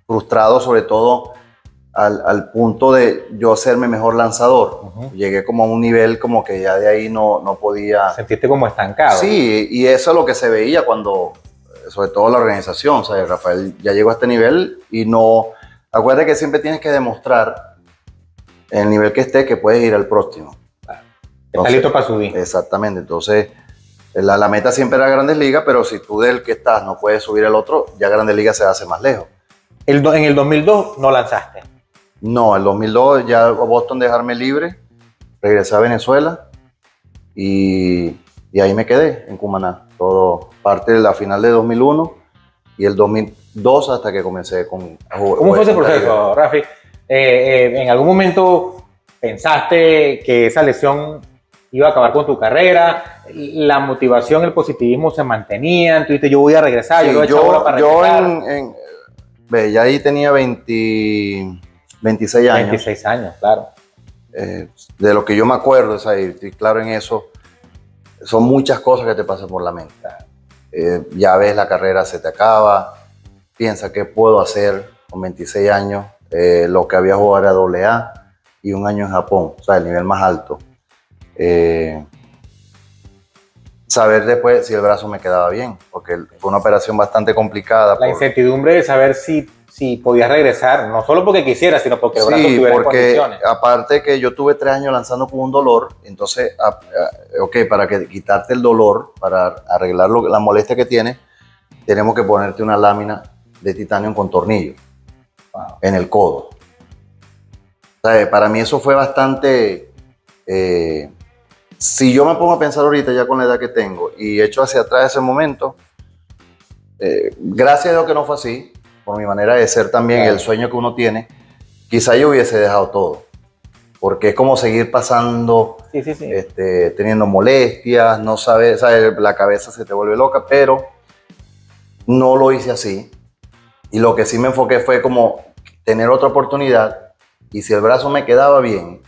frustrado, sobre todo al punto de yo hacerme mejor lanzador. Llegué como a un nivel como que ya de ahí no podía... Sentiste como estancado. Sí, y eso es lo que se veía cuando, sobre todo la organización, o sea, Rafael ya llegó a este nivel y no... Acuérdate que siempre tienes que demostrar en el nivel que estés que puedes ir al próximo. Claro. Está listo para subir. Exactamente, entonces la meta siempre era Grandes Ligas, pero si tú del que estás no puedes subir al otro, ya Grandes Ligas se hace más lejos. En el 2002 no lanzaste. No, el 2002 ya Boston dejarme libre, regresé a Venezuela y ahí me quedé en Cumaná. Todo parte de la final de 2001 y el 2002 hasta que comencé a jugar. ¿Cómo fue ese proceso, Rafi? ¿En algún momento pensaste que esa lesión iba a acabar con tu carrera, la motivación, el positivismo se mantenían, tú dijiste, yo voy a regresar, Sí, yo voy a echar bola para regresar. Ve, ya ahí tenía 26 años. 26 años, claro. De lo que yo me acuerdo, o sea, y estoy claro en eso, son muchas cosas que te pasan por la mente. Ya ves, la carrera se te acaba, piensa qué puedo hacer con 26 años, lo que había jugado era AA y un año en Japón, o sea, el nivel más alto. Saber después si el brazo me quedaba bien, porque fue una operación bastante complicada. La incertidumbre de saber si podías regresar, no solo porque quisieras, sino porque el brazo tuviera condiciones. Aparte que yo tuve 3 años lanzando con un dolor, entonces, para quitarte el dolor, para arreglar la molestia que tienes, tenemos que ponerte una lámina de titanio con tornillo en el codo. O sea, para mí eso fue bastante... si yo me pongo a pensar ahorita ya con la edad que tengo y echo hacia atrás ese momento, gracias a Dios que no fue así, por mi manera de ser también, el sueño que uno tiene, quizá yo hubiese dejado todo, porque es como seguir pasando, teniendo molestias, no sabes, la cabeza se te vuelve loca, pero no lo hice así. Y lo que sí me enfoqué fue como tener otra oportunidad, y si el brazo me quedaba bien,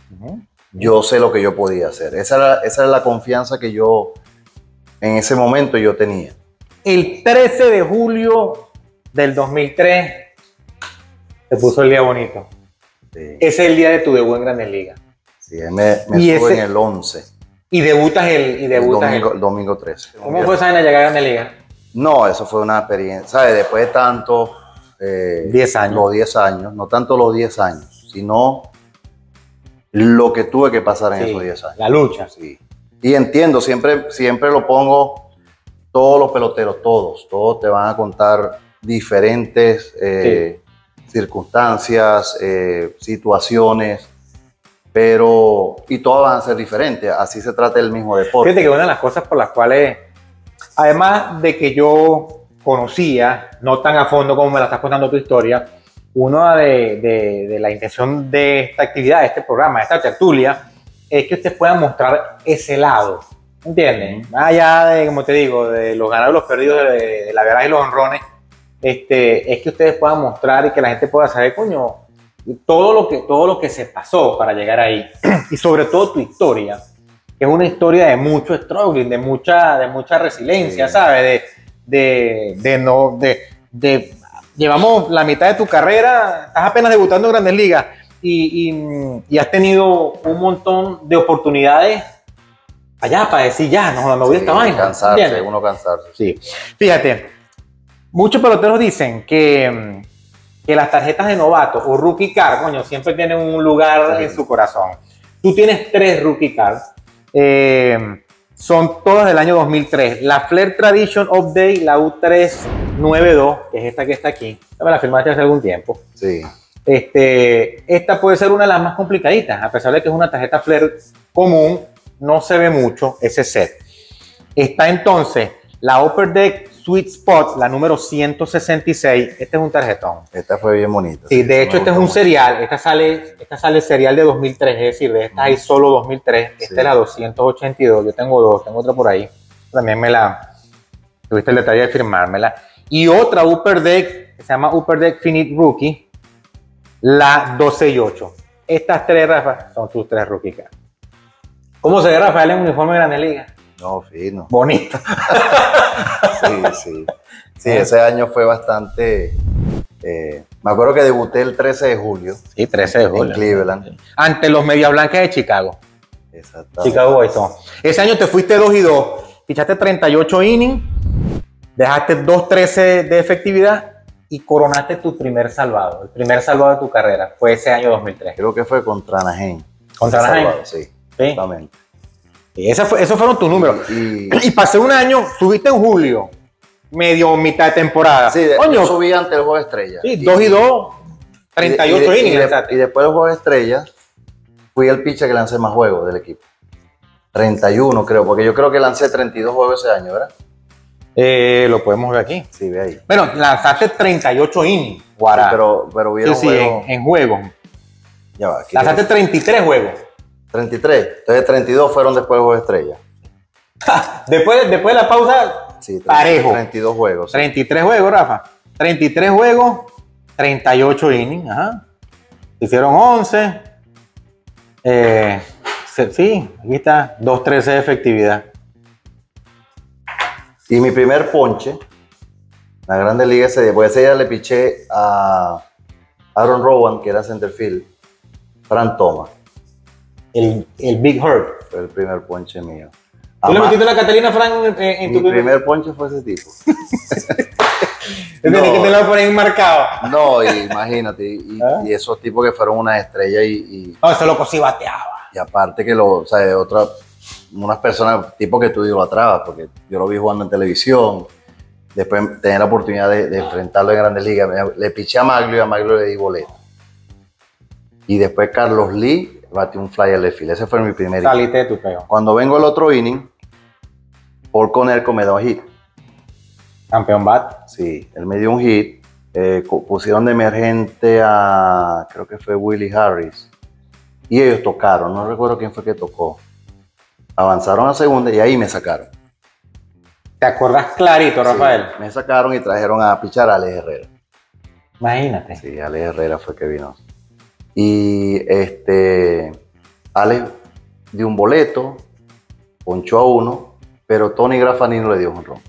yo sé lo que yo podía hacer. Esa era la confianza que yo en ese momento yo tenía. El 13 de julio del 2003 te puso el día bonito. Sí. Ese es el día de tu debut en Grandes Ligas. Sí, me estuve en el 11. Y debutas el domingo 13. ¿Cómo fue esa vaina llegar a Grandes Ligas? No, eso fue una experiencia, ¿sabes? Después de tanto... 10 años. Los 10 años, no tanto los 10 años, sino lo que tuve que pasar en esos 10 años. La lucha. Sí. Y entiendo, siempre lo pongo, todos los peloteros, todos te van a contar diferentes circunstancias, situaciones, y todas van a ser diferentes, así se trata el mismo deporte. Fíjate que una de las cosas por las cuales, además de que yo conocía, no tan a fondo como me la estás contando tu historia, una de la intención de esta actividad, de este programa, de esta tertulia, es que ustedes puedan mostrar ese lado, ¿entienden? Más allá de, como te digo, de los ganados y los perdidos, de la verdad y los honrones, es que ustedes puedan mostrar y que la gente pueda saber, coño, todo lo que se pasó para llegar ahí, y sobre todo tu historia, que es una historia de mucho struggling, de mucha resiliencia, ¿sabes? Llevamos la mitad de tu carrera, estás apenas debutando en Grandes Ligas y has tenido un montón de oportunidades allá para decir ya, no me voy a esta vaina. Cansarse. Sí. Fíjate, muchos peloteros dicen que las tarjetas de novato o rookie card, coño, siempre tienen un lugar en su corazón. Tú tienes 3 rookie cards. Son todas del año 2003. La Flair Tradition Update, la U392, que es esta que está aquí. Me la firmaste hace algún tiempo. Sí. Esta puede ser una de las más complicaditas, a pesar de que es una tarjeta Flair común, no se ve mucho ese set. Está entonces la Upper Deck Sweet Spot, la número 166. Este es un tarjetón. Esta fue bien bonita. Sí, de hecho este es un serial. Esta sale serial de 2003, es decir, de esta hay solo 2003. Esta es la 282. Yo tengo 2, tengo otra por ahí. También tuviste el detalle de firmármela. Y otra Upper Deck, que se llama Upper Deck Finite Rookie, la 268. Estas 3, Rafa, son tus 3 rookie cards. ¿Cómo se ve Rafael en uniforme de Grandes Ligas? No, fino. Bonito. Sí, ese año fue bastante... me acuerdo que debuté el 13 de julio. Sí, 13 de julio. En Cleveland. Ante los Medias Blancas de Chicago. Exactamente. Chicago Boys. Ese año te fuiste 2-2. Pichaste 38 innings. Dejaste 2.13 de efectividad y coronaste tu primer salvado. El primer salvado de tu carrera fue ese año 2003. Creo que fue contra Anaheim. ¿Contra Anaheim? Sí, exactamente. Y esos fueron tus números. Y pasé un año, subiste en julio, mitad de temporada. Sí, yo subí ante el Juego de Estrellas. Sí, 2-2, 38 innings. Y después del Juego de Estrellas, fui el pitcher que lancé más juegos del equipo. 31 creo, porque yo creo que lancé 32 juegos ese año, ¿verdad? Lo podemos ver aquí. Sí, ve ahí. Bueno, lanzaste 38 innings, Guará. Sí, pero hubieron juegos. En juegos. Ya va. Aquí lanzaste 33 juegos. 33. Entonces 32 fueron después de Juego de Estrella. Después de la pausa, Sí, parejo. 32 juegos. Sí. 33 juegos, Rafa. 33 juegos, 38 innings. Ajá. Hicieron 11. Sí, aquí está. 2.13 de efectividad. Y mi primer ponche, la Grande Liga ese día, porque ese día le piché a Aaron Rowan, que era centerfield, Fran Thomas. El Big Hurt. Fue el primer ponche mío. ¿Tú le metiste una Catalina Frank en tu Mi primer ponche fue ese tipo. Tienes que te lo poner marcado. No, imagínate, y esos tipos que fueron unas estrellas No, ese loco sí bateaba. y aparte que unas personas, tipo que tú idolatrabas, porque yo lo vi jugando en televisión, después tenía la oportunidad de enfrentarlo en Grandes Ligas, le piché a Maglio y a Maglio le di boleta. Y después Carlos Lee batió un fly al left field, ese fue mi primer inning. Saliste de tu peo. Cuando vengo el otro inning, Paul Conerco me da un hit. Campeón bat. Sí, él me dio un hit. Pusieron de emergente a, creo que fue Willie Harris. Y ellos tocaron, no recuerdo quién fue que tocó. Avanzaron a segunda y ahí me sacaron. ¿Te acuerdas clarito, Rafael? Sí, me sacaron y trajeron a pichar a Alex Herrera. Imagínate. Sí, Alex Herrera fue que vino. Y Alex dio un boleto, ponchó a uno, pero Tony Graffanino le dio un jonrón.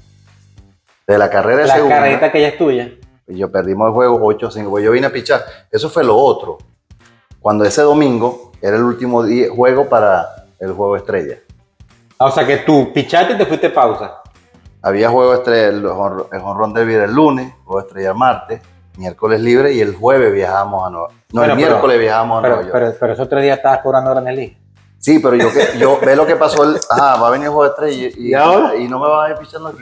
De la carrera de La segunda, carrerita que ya es tuya. y yo perdimos el juego 8-5, porque yo vine a pichar. Eso fue lo otro. Cuando ese domingo era el último juego para el Juego Estrella. O sea que tú pichaste y te fuiste pausa. Había Juego Estrella, el jonrón derby el lunes, Juego Estrella el martes, miércoles libre y el jueves viajábamos a Nueva York. No, el miércoles viajamos a Nueva York. Pero esos 3 días estabas cobrando Grandes Ligas. Sí, pero yo ve lo que pasó. Va a venir el Juego Estrella y no me van a ir pichando aquí.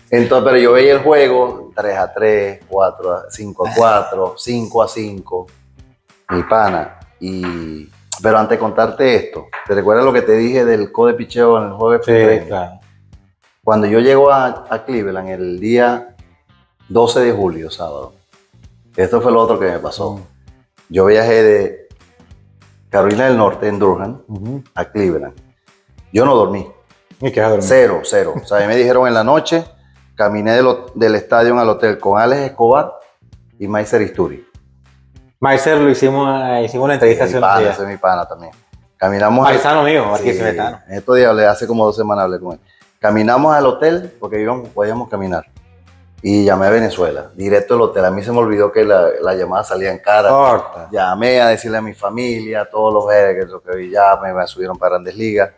Entonces, pero yo veía el juego 3-3, 5-4, 5-5, mi pana. Pero antes de contarte esto, ¿te recuerdas lo que te dije del code picheo en el juego de Sí, claro. Cuando yo llego a Cleveland el día 12 de julio, sábado, esto fue lo otro que me pasó. Yo viajé de Carolina del Norte, en Durham, a Cleveland. Yo no dormí. ¿Y qué vas a dormir? Cero. O sea, a mí me dijeron en la noche, caminé del estadio al hotel con Alex Escobar y Maiser Isturi. Maiser lo hicimos una entrevista hace unos días. Ese es mi pana también. Caminamos. Paisano mío, Sí, barquisimetano. en estos días, hace como 2 semanas hablé con él. Caminamos al hotel porque podíamos caminar. Y llamé a Venezuela, directo al hotel. A mí se me olvidó que la llamada salía en cara. Corta. Llamé a decirle a mi familia, a todos los verdes que vi ya, me subieron para Grandes Ligas.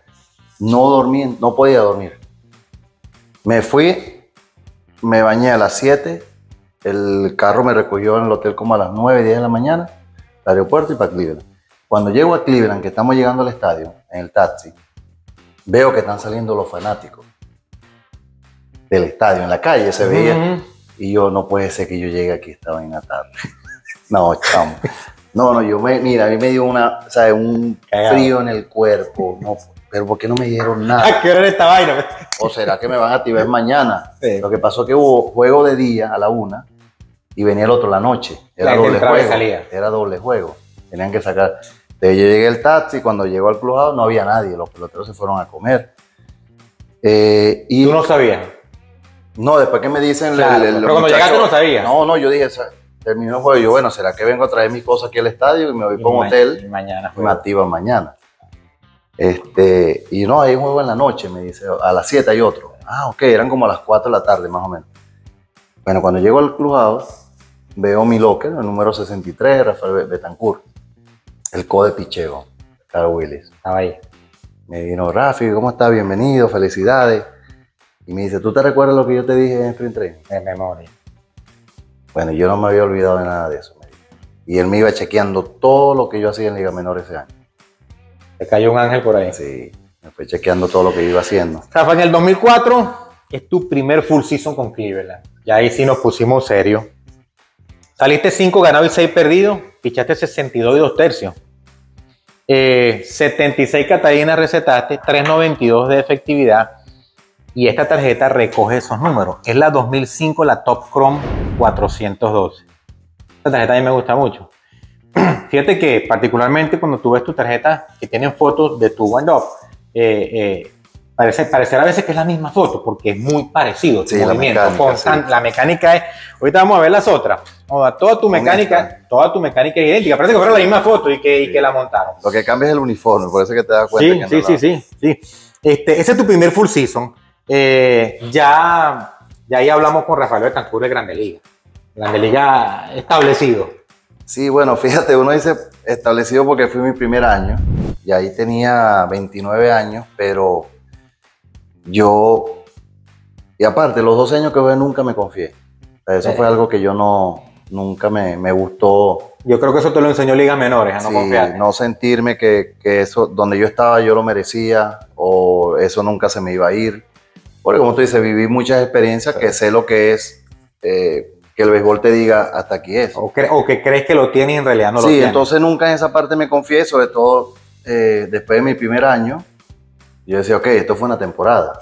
No dormí, no podía dormir. Me fui, me bañé a las 7, el carro me recogió en el hotel como a las 9, 10 de la mañana, al aeropuerto y para Cleveland. Cuando llego a Cleveland, que estamos llegando al estadio, en el taxi, veo que están saliendo los fanáticos del estadio, en la calle se veía, y yo, no puede ser que yo llegue aquí esta vaina tarde. No, chamo. No, a mí me dio un frío en el cuerpo, no, pero ¿por qué no me dieron nada? ¿A qué hora era esta vaina? ¿O será que me van a activar mañana? Sí. Lo que pasó es que hubo juego de día a la 1 y venía el otro la noche. Era doble juego. Era doble juego. Tenían que sacar. Entonces yo llegué al taxi, cuando llegó al clubhouse no había nadie, los peloteros se fueron a comer. ¿Tú no sabías? No, después que me dicen... Claro, pero cuando llegaste no sabías. No, yo dije, terminó el juego. Yo, bueno, ¿será que vengo a traer mis cosas aquí al estadio y me voy para un hotel? Y mañana me activan mañana. Y no, hay un juego en la noche, me dice, a las 7 hay otro. Ah, ok, eran como a las 4 de la tarde más o menos. Bueno, cuando llego al clubhouse, veo mi locker, el número 63, Rafael Betancourt, el code picheo, Carl Willis. Estaba ahí. Me vino, Rafi, ¿cómo estás? Bienvenido, felicidades. Y me dice, ¿tú te recuerdas lo que yo te dije en Sprint Training? De memoria. Bueno, yo no me había olvidado de nada de eso, me dijo. Y él me iba chequeando todo lo que yo hacía en Liga Menor ese año. Te cayó un ángel por ahí. Sí, me fue chequeando todo lo que yo iba haciendo. Rafa, en el 2004 es tu primer full season con Cleveland. Y ahí sí nos pusimos serios. Saliste 5 ganados y 6 perdidos. Pichaste 62 y 2 tercios. 76 Catalinas recetaste, 3.92 de efectividad. Y esta tarjeta recoge esos números. Es la 2005, la Top Chrome 412. Esta tarjeta a mí me gusta mucho. Fíjate que particularmente cuando tú ves tu tarjeta que tienen fotos de tu wind-up, parecerá a veces que es la misma foto, porque es muy parecido tu movimiento. La mecánica es, ahorita vamos a ver las otras. Toda tu mecánica es idéntica, parece que fuera la misma foto y que la montaron. Lo que cambia es el uniforme, por eso es que te das cuenta. Sí. Ese es tu primer full season. Ya ahí hablamos con Rafael Betancourt de Grande Liga. Grande Liga establecido. Sí, bueno, fíjate, uno dice establecido porque fue mi primer año y ahí tenía 29 años, pero yo, y aparte, los 12 años que jugué nunca me confié. Eso fue algo que yo nunca me gustó. Yo creo que eso te lo enseñó Ligas Menores, a no confiar. No sentirme que eso, donde yo estaba, yo lo merecía, o eso nunca se me iba a ir. Porque como tú dices, viví muchas experiencias que sé lo que es que el béisbol te diga hasta aquí es. O que crees que lo tienes y en realidad no lo tienes. Sí, entonces nunca en esa parte me confié, sobre todo después de mi primer año. Yo decía, ok, esto fue una temporada.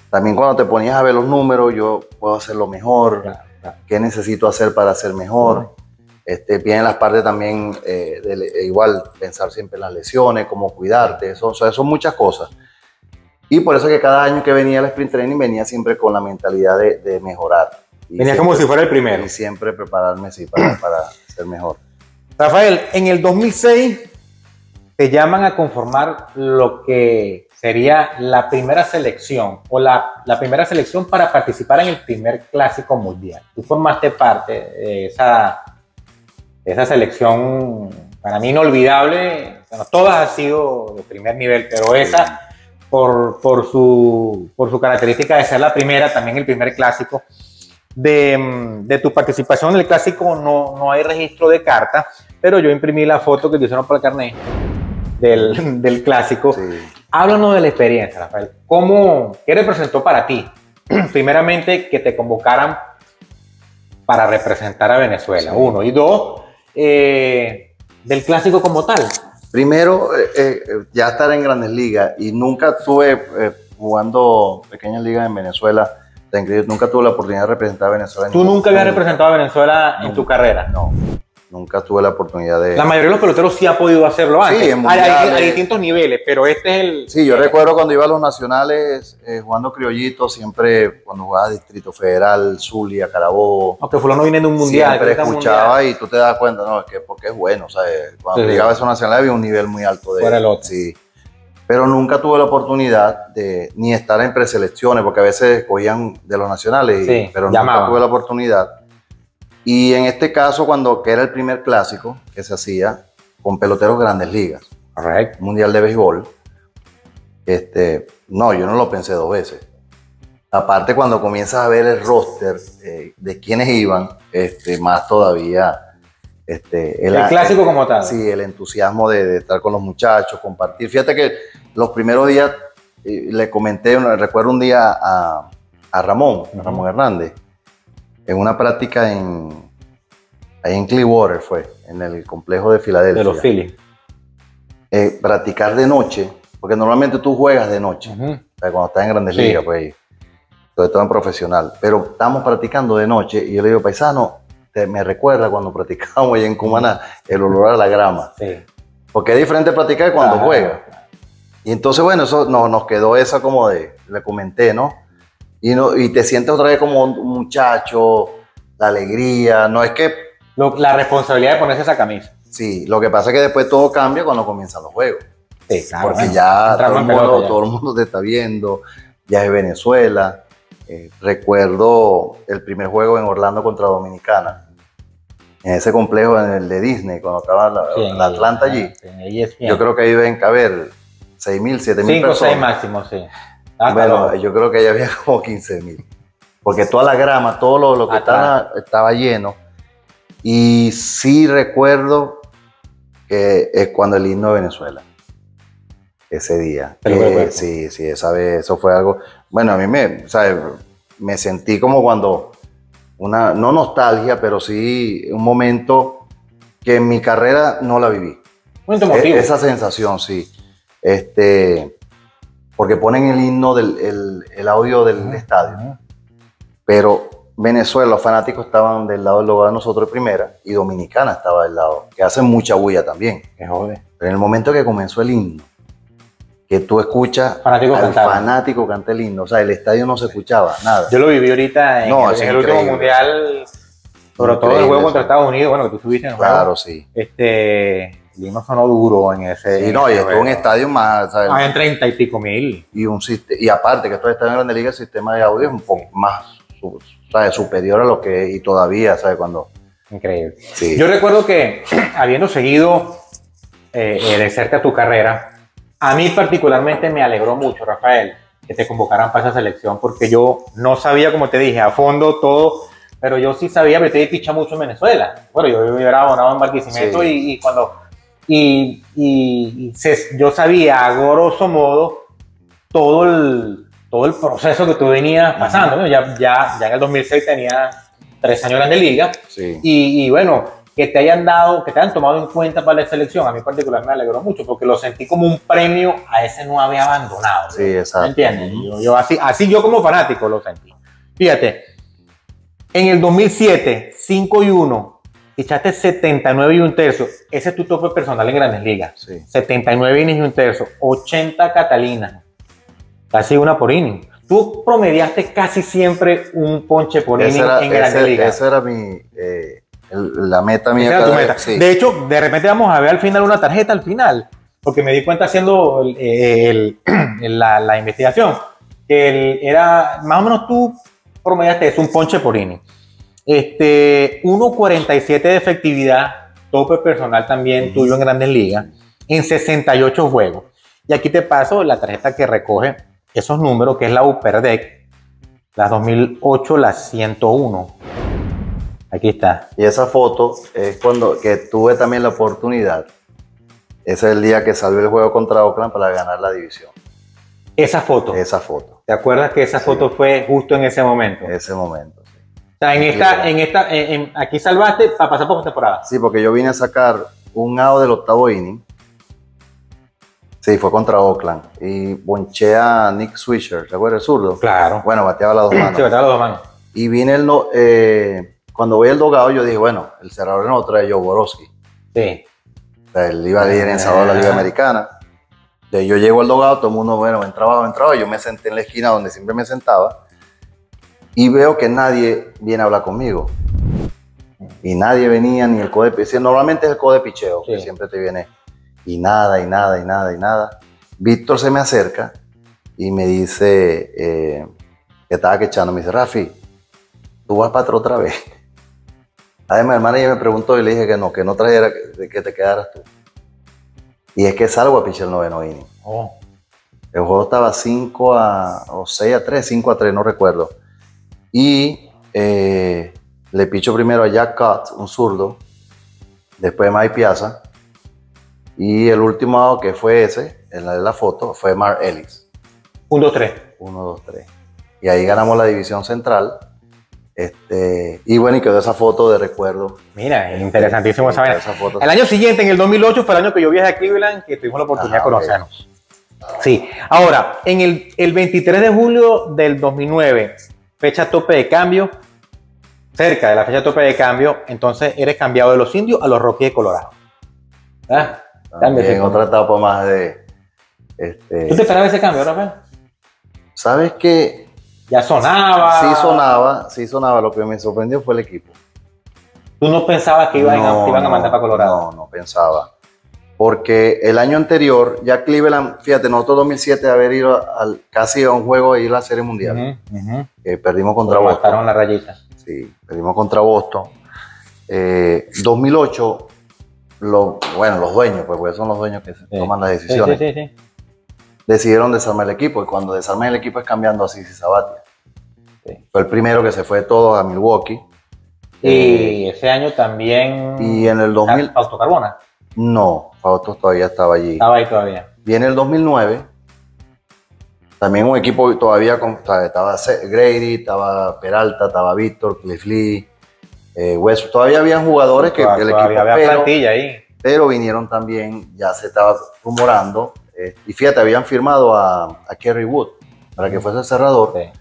También cuando te ponías a ver los números, yo puedo hacerlo mejor. Claro. ¿Qué necesito hacer para hacer mejor? Vienen las partes también, igual, pensar siempre en las lesiones, cómo cuidarte. Eso son muchas cosas. Y por eso que cada año que venía al sprint training venía siempre con la mentalidad de mejorar. Venía como si fuera el primero. Y siempre prepararme para ser mejor. Rafael, en el 2006 te llaman a conformar lo que sería la primera selección o la primera selección para participar en el primer clásico mundial. Tú formaste parte de esa selección para mí inolvidable. Bueno, todas han sido de primer nivel, pero esa por su característica de ser la primera, también el primer clásico. De tu participación en el clásico no hay registro de carta, pero yo imprimí la foto que te hicieron para el carnet del clásico. Sí. Háblanos de la experiencia, Rafael. ¿Qué representó para ti? Primeramente, que te convocaran para representar a Venezuela, sí. 1. Y 2, del clásico como tal. Primero, ya estar en Grandes Ligas, y nunca estuve jugando pequeñas ligas en Venezuela. Nunca tuve la oportunidad de representar a Venezuela. ¿Tú nunca habías representado a Venezuela en tu carrera? No, nunca tuve la oportunidad de... La mayoría de los peloteros sí ha podido hacerlo antes. Sí, hay distintos niveles, pero este es el... Sí, yo recuerdo cuando iba a los nacionales jugando criollito, siempre cuando jugaba Distrito Federal, Zulia, Carabobo. Aunque fulano viene de un mundial. Siempre escuchaba y tú te das cuenta, no, es que porque es bueno, o sea, cuando llegaba a esos nacionales había un nivel muy alto de... Fuera el otro. Sí. Pero nunca tuve la oportunidad de ni estar en preselecciones, porque a veces cogían de los nacionales, pero nunca tuve la oportunidad. Y en este caso, que era el primer clásico que se hacía con peloteros Grandes Ligas, correcto, Mundial de Béisbol, no, yo no lo pensé 2 veces. Aparte, cuando comienzas a ver el roster de quienes iban, más todavía... el clásico como tal. Sí, el entusiasmo de estar con los muchachos, compartir. Fíjate que los primeros días le comenté, recuerdo un día a Ramón Hernández, en una práctica ahí en Clearwater en el complejo de Filadelfia. De los Phillies. Practicar de noche, porque normalmente tú juegas de noche, o sea, cuando estás en Grandes Ligas, pues, sobre todo en profesional, pero estamos practicando de noche y yo le digo, paisano, me recuerda cuando practicábamos allá en Cumaná el olor a la grama. Sí. Porque es diferente practicar cuando juega. Y entonces, bueno, eso nos quedó esa como le comenté, ¿no? Y te sientes otra vez como un muchacho, la alegría, no es que... La responsabilidad de ponerse esa camisa. Sí, lo que pasa es que después todo cambia cuando comienzan los juegos. Sí, claro. Porque ya todo el mundo te está viendo, ya es Venezuela. Recuerdo el primer juego en Orlando contra Dominicana. En ese complejo, en el de Disney, cuando estaba la Atlanta allí, yo creo que ahí deben caber 6.000, 7.000 personas. 5 o 6 máximo, sí. Bueno, yo creo que ahí había como 15.000. Porque toda la grama, todo lo que estaba lleno. Y sí recuerdo que es cuando el himno de Venezuela, ese día. Sí, esa vez, eso fue algo... Bueno, a mí me sentí como cuando... no nostalgia, pero sí un momento que en mi carrera no la viví. Esa sensación, sí. Porque ponen el himno, el audio del estadio, pero Venezuela, los fanáticos estaban del lado del logo de nosotros de primera y Dominicana estaba del lado, que hacen mucha bulla también. Qué jode. Pero en el momento que comenzó el himno, que tú escuchas al fanático cantar el himno, o sea, el estadio no se escuchaba, nada. Yo lo viví ahorita en el último mundial, sobre todo el juego contra Estados Unidos, bueno, que tú estuviste en el juego. Claro, sí. El himno sonó duro en ese. Sí, no, y estuvo en estadio más, ¿sabes? En 30 y pico mil. Y aparte que estos estadios en Grande Liga, el sistema de audio es un poco más, ¿sabes? Superior a lo que, y todavía, ¿sabes? Cuando... Increíble. Sí. Yo recuerdo que, habiendo seguido de cerca tu carrera, a mí particularmente me alegró mucho, Rafael, que te convocaran para esa selección, porque yo no sabía, como te dije, a fondo todo, pero yo sí sabía, pero te picha mucho en Venezuela. Bueno, yo era abonado en Barquisimeto, sí. Yo sabía a grosso modo todo el proceso que tú venías pasando, ¿no? Ya en el 2006 tenía 3 años en Grande Liga, sí. Y bueno, que te hayan tomado en cuenta para la selección, a mí en particular me alegró mucho, porque lo sentí como un premio a ese no haber abandonado. Sí, exacto. ¿Me entiendes? Así yo como fanático lo sentí. Fíjate, en el 2007, 5-1, echaste 79 y un tercio. Ese es tu tope personal en Grandes Ligas. Sí. 79 innings y un tercio, 80 Catalinas, casi una por inning. Tú promediaste casi siempre un ponche por inning en Grandes Ligas. Esa era la meta mía. Esa era tu meta. Sí. De hecho, de repente vamos a ver al final una tarjeta al final, porque me di cuenta haciendo la investigación, que era más o menos tú promediaste es un ponche por inning. 1.47 de efectividad, tope personal también tuyo en Grandes Ligas, en 68 juegos. Y aquí te paso la tarjeta que recoge esos números, que es la Upper Deck, la 2008, la 101. Aquí está. Y esa foto es que tuve también la oportunidad. Ese es el día que salió el juego contra Oakland para ganar la división. Esa foto. Esa foto. ¿Te acuerdas que esa foto fue justo en ese momento? Ese momento, sí. O sea, aquí salvaste para pasar por temporada. Sí, porque yo vine a sacar un out del 8º inning. Sí, fue contra Oakland. Y bonché a Nick Swisher, ¿te acuerdas? El zurdo. Claro. Bueno, bateaba las dos manos. Sí, bateaba las dos manos. Y vine cuando voy al dogado, yo dije, bueno, el cerrador no trae Joe Borowski. Sí. O sea, él iba a ir en sábado a la Liga Americana. Entonces yo llego al dogado, todo el mundo, bueno, entraba. Yo me senté en la esquina donde siempre me sentaba. Y veo que nadie viene a hablar conmigo. Y nadie venía, ni el code de picheo. Normalmente es el code de picheo, sí, que siempre te viene. Y nada. Víctor se me acerca y me dice que estaba quechando. Me dice, Rafi, ¿tú vas para atrás otra vez? Además, el manager me preguntó y le dije que no trajera, que te quedaras tú. Y es que salgo a pichar el 9º inning. Oh. El juego estaba 5-3, no recuerdo. Y le picho primero a Jack Cott, un zurdo, después Mike Piazza, y el último out, que fue ese, en la foto, fue Mark Ellis. 1-2-3. 1-2-3. Y ahí ganamos la división central. Y bueno, y quedó esa foto de recuerdo. Mira, interesantísimo esa foto. El año siguiente, en el 2008, fue el año que yo viajé a Cleveland, que tuvimos la oportunidad de conocernos. Sí. Ahora, en el 23 de julio del 2009, fecha tope de cambio, cerca de la fecha tope de cambio, entonces eres cambiado de los Indios a los Rockies de Colorado. ¿Verdad? En otra etapa más de... ¿Tú te esperabas ese cambio, Rafael? ¿Sabes qué? Ya sonaba. Sí sonaba. Lo que me sorprendió fue el equipo. ¿Tú no pensabas que iban a mandar para Colorado? No pensaba. Porque el año anterior, ya Cleveland, fíjate, nosotros 2007 haber ido casi a un juego de ir a la Serie Mundial. Perdimos contra Boston. Mataron la rayita. Sí, perdimos contra Boston. 2008, los dueños, porque son los dueños que toman las decisiones. Sí. Decidieron desarmar el equipo, y cuando desarman el equipo es cambiando a Sisi Sabathia. Sí. Fue el primero que se fue todos a Milwaukee. Y ese año también... Y en el 2000... ¿Fausto Carbona? No, Fausto todavía estaba allí. Estaba ahí todavía. Viene el 2009, también un equipo todavía estaba Grady, estaba Peralta, estaba Víctor, Cliff Lee, West. Todavía habían jugadores que el equipo... Había plantilla ahí. Pero vinieron también, ya se estaba rumorando... y fíjate, habían firmado a Kerry Wood para que fuese el cerrador. Sí.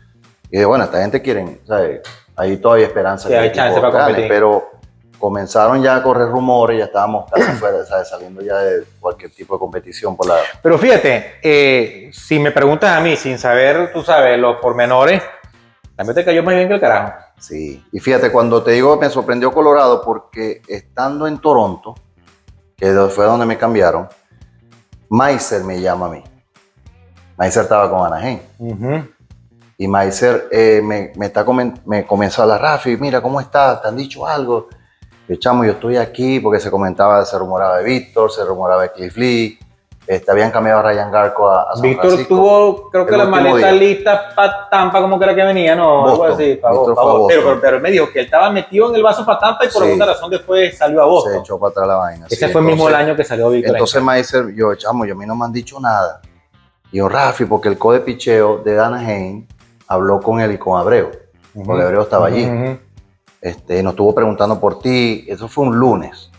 Y de bueno, esta gente quieren, ¿sabes? Ahí todavía hay esperanza Sí, que hay el equipo chance para gane, competir. pero comenzaron ya a correr rumores, ya estábamos casi fuera, ¿sabes? Saliendo ya de cualquier tipo de competición por la... Pero fíjate, si me preguntas a mí, sin saber, tú sabes, los pormenores, también te cayó más bien que el carajo. Sí, y fíjate, cuando te digo me sorprendió Colorado, porque estando en Toronto, que fue donde me cambiaron, Meiser me llama a mí. Meiser estaba con Anaheim. Y Meiser me comenzó a hablar, Rafi, mira, ¿cómo estás? ¿Te han dicho algo? Yo, chamo, yo estoy aquí porque se rumoraba de Víctor, se rumoraba de Cliff Lee, habían cambiado a Ryan Garco a San Víctor Francisco. tuvo, creo que El la último maleta día. lista para Tampa, como que era que venía, ¿no? Boston. Algo así, para Víctor fue a Boston. Boston. Pero él me dijo que él estaba metido en el vaso para Tampa y por Sí. alguna razón después salió a Boston. Se echó para atrás la vaina. Ese sí. fue el mismo Entonces- año que salió Víctor. Entonces Meiser, yo, chamo, a mí no me han dicho nada. Y yo, Rafi, porque el coach de picheo de Anaheim habló con él y con Abreu, porque Abreu estaba allí. Nos estuvo preguntando por ti. Eso fue un lunes.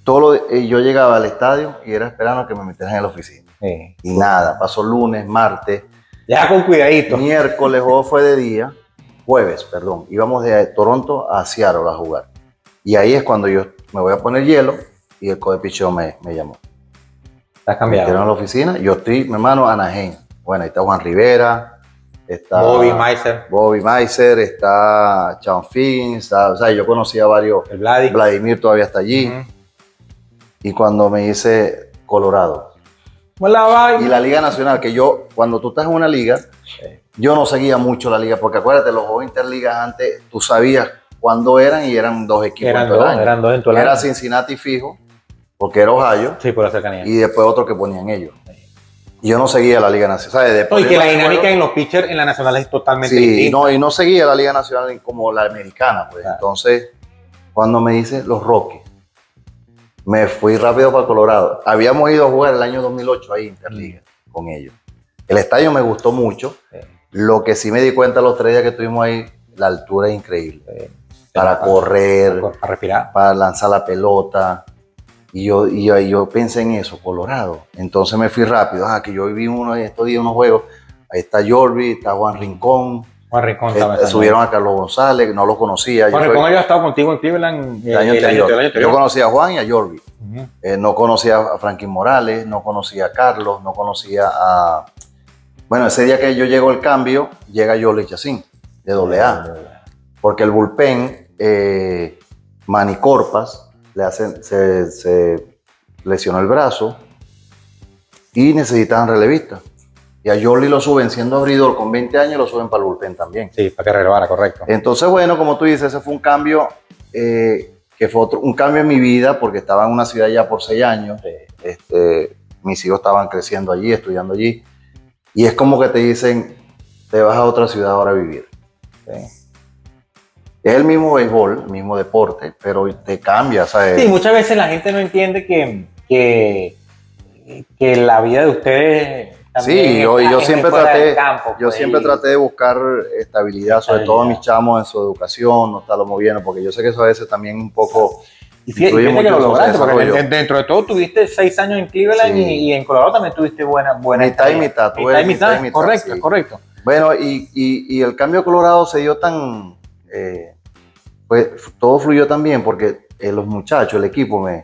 Yo llegaba al estadio y era esperando que me metieran en la oficina. Sí. Y nada, pasó lunes, martes, Ya con cuidadito. miércoles, juego fue de día, jueves, perdón. Íbamos de Toronto a Seattle a jugar. Y ahí es cuando yo me voy a poner hielo y el coach de picheo me llamó. Estás Me cambiado. metieron a la oficina. Yo estoy, mi hermano, Anaheim. Bueno, ahí está Juan Rivera, está Bobby Meiser, está Sean Figgins, o sea, yo conocía a varios. el Vladi. Vladimir todavía está allí. Y cuando me dice Colorado. Y la Liga Nacional, que yo, cuando tú estás en una liga, yo no seguía mucho la liga, porque acuérdate, los juegos interligas antes, tú sabías cuándo eran y eran dos equipos Eran en todo el año. eran dos en todo el año. Era Cincinnati fijo, porque era Ohio, Sí, por la cercanía. y después otro que ponían ellos. Y yo no seguía la Liga Nacional. ¿Sabes? No, Después y que la dinámica en los pitchers en la nacional es totalmente sí, distinta. no, y no seguía la Liga Nacional como la americana. Pues. Claro. Entonces, cuando me dice los Rockies, me fui rápido para Colorado. Habíamos ido a jugar el año 2008 ahí, Interliga, con ellos. El estadio me gustó mucho. Sí. Lo que sí me di cuenta los 3 días que estuvimos ahí, la altura es increíble. Para Para correr, para respirar. para lanzar la pelota. Y yo pensé en eso, Colorado. Entonces me fui rápido. Que yo viví estos días unos juegos. Ahí está Jordi, está Juan Rincón. Juan Rincón estaba Subieron a Carlos González, no lo conocía. Juan Rincón había estado contigo en Cleveland el año anterior. Yo conocía a Juan y a Jordi. Ujú. No conocía a Franklin Morales, no conocía a Carlos, no conocía a... Bueno, ese día que yo llego al cambio, llega Yoli Chacín, de AA. Porque el bullpen, Manny Corpas, se lesionó el brazo y necesitaban relevistas. Y a Yoli lo suben siendo abridor con 20 años, lo suben para el bullpen también. Sí, para que relevara, correcto. Entonces, bueno, como tú dices, ese fue un cambio que fue un cambio en mi vida porque estaba en una ciudad ya por 6 años. Mis hijos estaban creciendo allí, estudiando allí. Y es como que te dicen, te vas a otra ciudad ahora a vivir. Sí. Es el mismo béisbol, el mismo deporte, pero te cambia, ¿sabes? Sí, muchas veces la gente no entiende que la vida de ustedes también Sí, yo es siempre fuera del traté, campo, yo pues, siempre y- traté de buscar estabilidad, sobre todo Estabilidad. mis chamos en su educación, no estarlo moviendo, porque yo sé que eso a veces también un poco Y fíjate, influye fíjate que mucho lo en su lograste, porque desarrollo. dentro de todo tuviste 6 años en Cleveland Sí. y en Colorado también tuviste buena Mitad y estadía. mitad, tuve Mitad y mitad, mitad y mitad, correcto, sí. correcto. Bueno, y el cambio a Colorado se dio tan... pues todo fluyó tan bien porque los muchachos, el equipo, de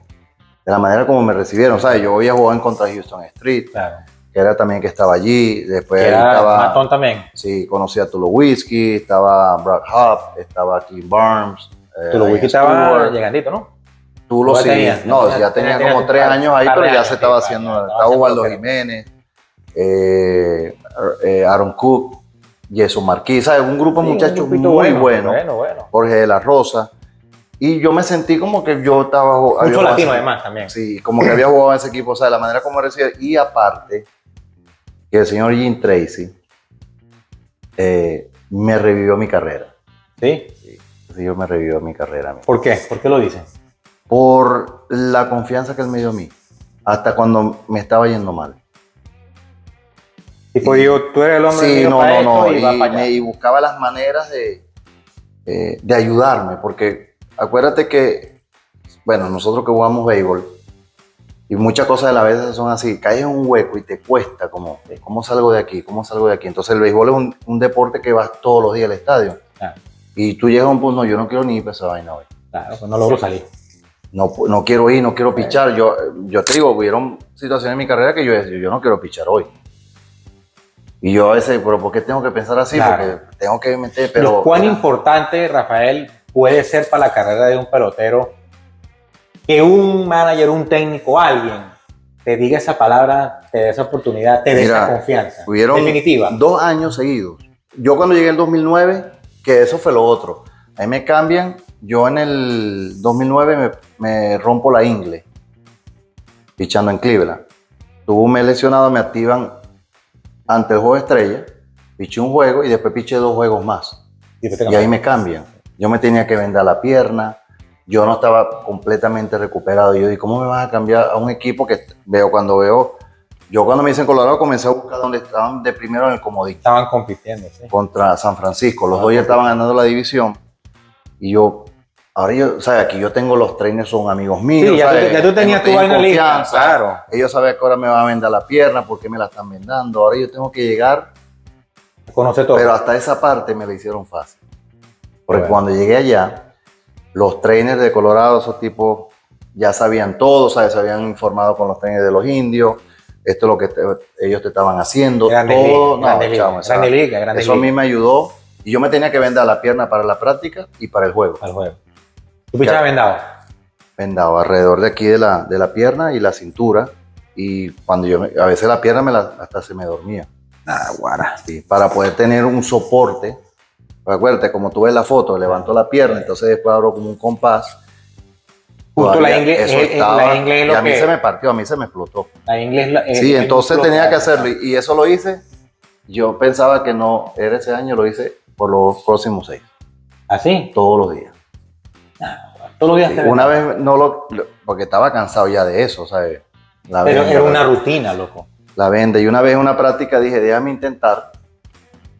la manera como me recibieron, ¿sabes? Yo había jugado en contra Houston Street, Claro. que era también que estaba allí, después ahí Era estaba... Matón también. Sí, conocí a Tulowitzki, estaba Brad Hubb, estaba Clint Barnes. Tú lo Ryan wiki estaba Stewart. llegandito, ¿no? Tulo Ya sí, tenía, no, ya ya tenía tenía como 3 años ahí, par pero de ya años, se estaba sí, haciendo, estaba estaba haciendo Waldo lo que- Jiménez, Aaron Cook, Jesús Marquís, ¿sabes? Un grupo de Sí, muchachos un grupito muy bueno, bueno. Jorge de la Rosa, y yo me sentí como que yo estaba... había Mucho jugado latino ese- además también. Sí, como que había jugado en ese equipo, o sea, la manera como recibía, y aparte, que el señor Jim Tracy me revivió mi carrera. ¿Sí? El señor me revivió mi carrera a mí. ¿Por qué? ¿Por qué lo dices? Por la confianza que él me dio a mí, hasta cuando me estaba yendo mal. Tipo, digo, tú eres el hombre Sí, mío no, para no, esto no, y va para allá. y buscaba las maneras de ayudarme, porque acuérdate que, bueno, nosotros que jugamos béisbol, y muchas cosas de la vez son así, caes en un hueco y te cuesta, como, ¿cómo salgo de aquí? ¿Cómo salgo de aquí? Entonces el béisbol es un deporte que vas todos los días al estadio. Claro. Y tú llegas a un punto, no, yo no quiero ni ir para esa vaina hoy. Claro, pues no logro salir. No quiero ir, no quiero pichar. Yo te digo, hubieron situaciones en mi carrera que yo no quiero pichar hoy. Y yo a veces, pero ¿por qué tengo que pensar así? Claro. Porque tengo que meter, pero... ¿Cuán importante, Rafael, puede ser para la carrera de un pelotero que un manager, un técnico, alguien te diga esa palabra, te dé esa oportunidad, te dé esa confianza? Hubieron Definitiva. 2 años seguidos. Yo cuando llegué en el 2009, que eso fue lo otro. Ahí me cambian. Yo en el 2009 me rompo la ingle, pichando en Cleveland. Tuve un mes lesionado, me activan ante el juego de estrella, piché un juego y después piché 2 juegos más. Y ahí me cambian. Yo me tenía que vendar la pierna, yo no estaba completamente recuperado. Yo dije, ¿cómo me vas a cambiar a un equipo que cuando me dicen Colorado, comencé a buscar donde estaban de primero en el comodín. Estaban compitiendo, sí. Contra San Francisco. Los dos ya estaban ganando la división. Y o sea, aquí yo tengo los trainers, son amigos míos. Sí, ya tú tenías tu vaina lista. Claro. Ellos saben que ahora me van a vendar la pierna, por qué me la están vendando. Ahora yo tengo que llegar. Conoce todo. Pero hasta esa parte me la hicieron fácil. Porque cuando llegué allá, los trainers de Colorado, esos tipos, ya sabían todo, ¿sabes? Se habían informado con los trainers de los indios. Esto es lo que ellos te estaban haciendo. Grande todo. liga. Eso a mí me ayudó. Y yo me tenía que vendar la pierna para la práctica y para el juego. Al juego. ¿Tú pichabas vendado? Vendado alrededor de aquí de la pierna y la cintura. Y cuando a veces la pierna hasta se me dormía. Guara. Sí, para poder tener un soporte. Acuérdate, como tú ves la foto, levanto la pierna, entonces después abro como un compás. Justo la ingle es y a mí se me partió, a mí se me explotó. La ingle sí, entonces tenía que hacerlo. Y eso lo hice. Yo pensaba que no era ese año, lo hice por los próximos 6. ¿Así? Todos los días. Todos los días. Sí, una vez porque estaba cansado ya de eso, ¿sabes? Pero era una rutina, loco. La venda. Y una vez en una práctica dije, déjame intentar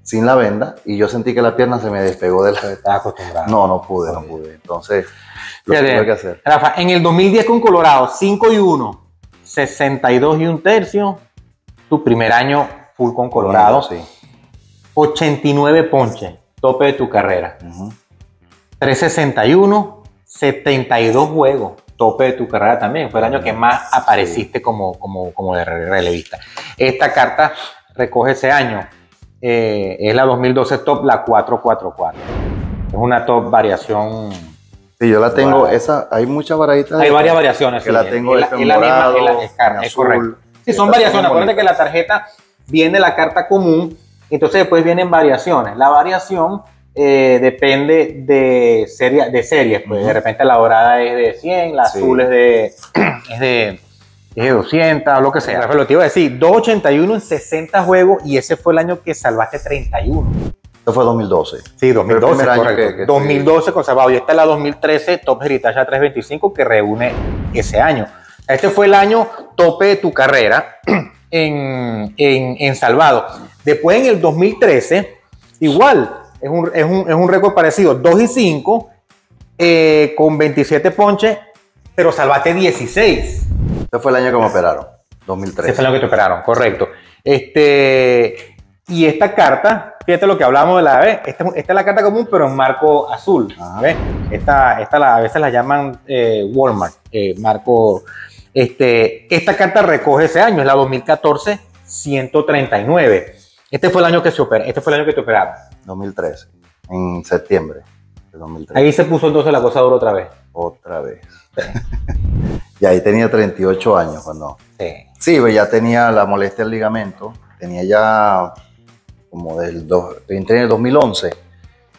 sin la venda. Y yo sentí que la pierna se me despegó de la... Estaba acostumbrado. No pude. Entonces, lo tuve que hacer. Rafa, en el 2010 con Colorado, 5-1, 62 1/3. Tu primer año full con Colorado. Sí. 89 ponches, tope de tu carrera. 361, 72 juegos, tope de tu carrera también. Fue el año que más apareciste como de relevista. Esta carta recoge ese año. Es la 2012 top, la 444. Es una top variación. Sí, yo la tengo. Esa, hay muchas variedades. Hay varias variaciones. Que sí, la tengo es la misma, es correcto. Sí, son variaciones. Acuérdate que la tarjeta viene la carta común. Entonces después vienen variaciones. La variación depende de series. Pues de repente la dorada es de 100, la azul es de 200, lo que sea. Rafael, te iba a decir, 281 en 60 juegos y ese fue el año que salvaste 31. Eso fue 2012. Sí, 2012, correcto. Que 2012 conservado. Y esta es la 2013 Top Heritage 325 que reúne ese año. Este fue el año tope de tu carrera en salvado. Después en el 2013, igual, es un récord parecido, 2-5 con 27 ponches, pero salvaste 16. Este fue el año que me operaron, 2013. Ese fue el año que te operaron, correcto. Y esta carta, fíjate lo que hablamos de la vez, esta es la carta común, pero en marco azul. ¿Ves? Esta a veces la llaman Walmart, marco. Esta carta recoge ese año, es la 2014, 139. Este fue el año que te operaron. 2013, en septiembre de 2013. Ahí se puso entonces la cosa dura otra vez. Otra vez. Sí. Y ahí tenía 38 años cuando... Sí, pues ya tenía la molestia del ligamento. Tenía ya como entré en el 2011.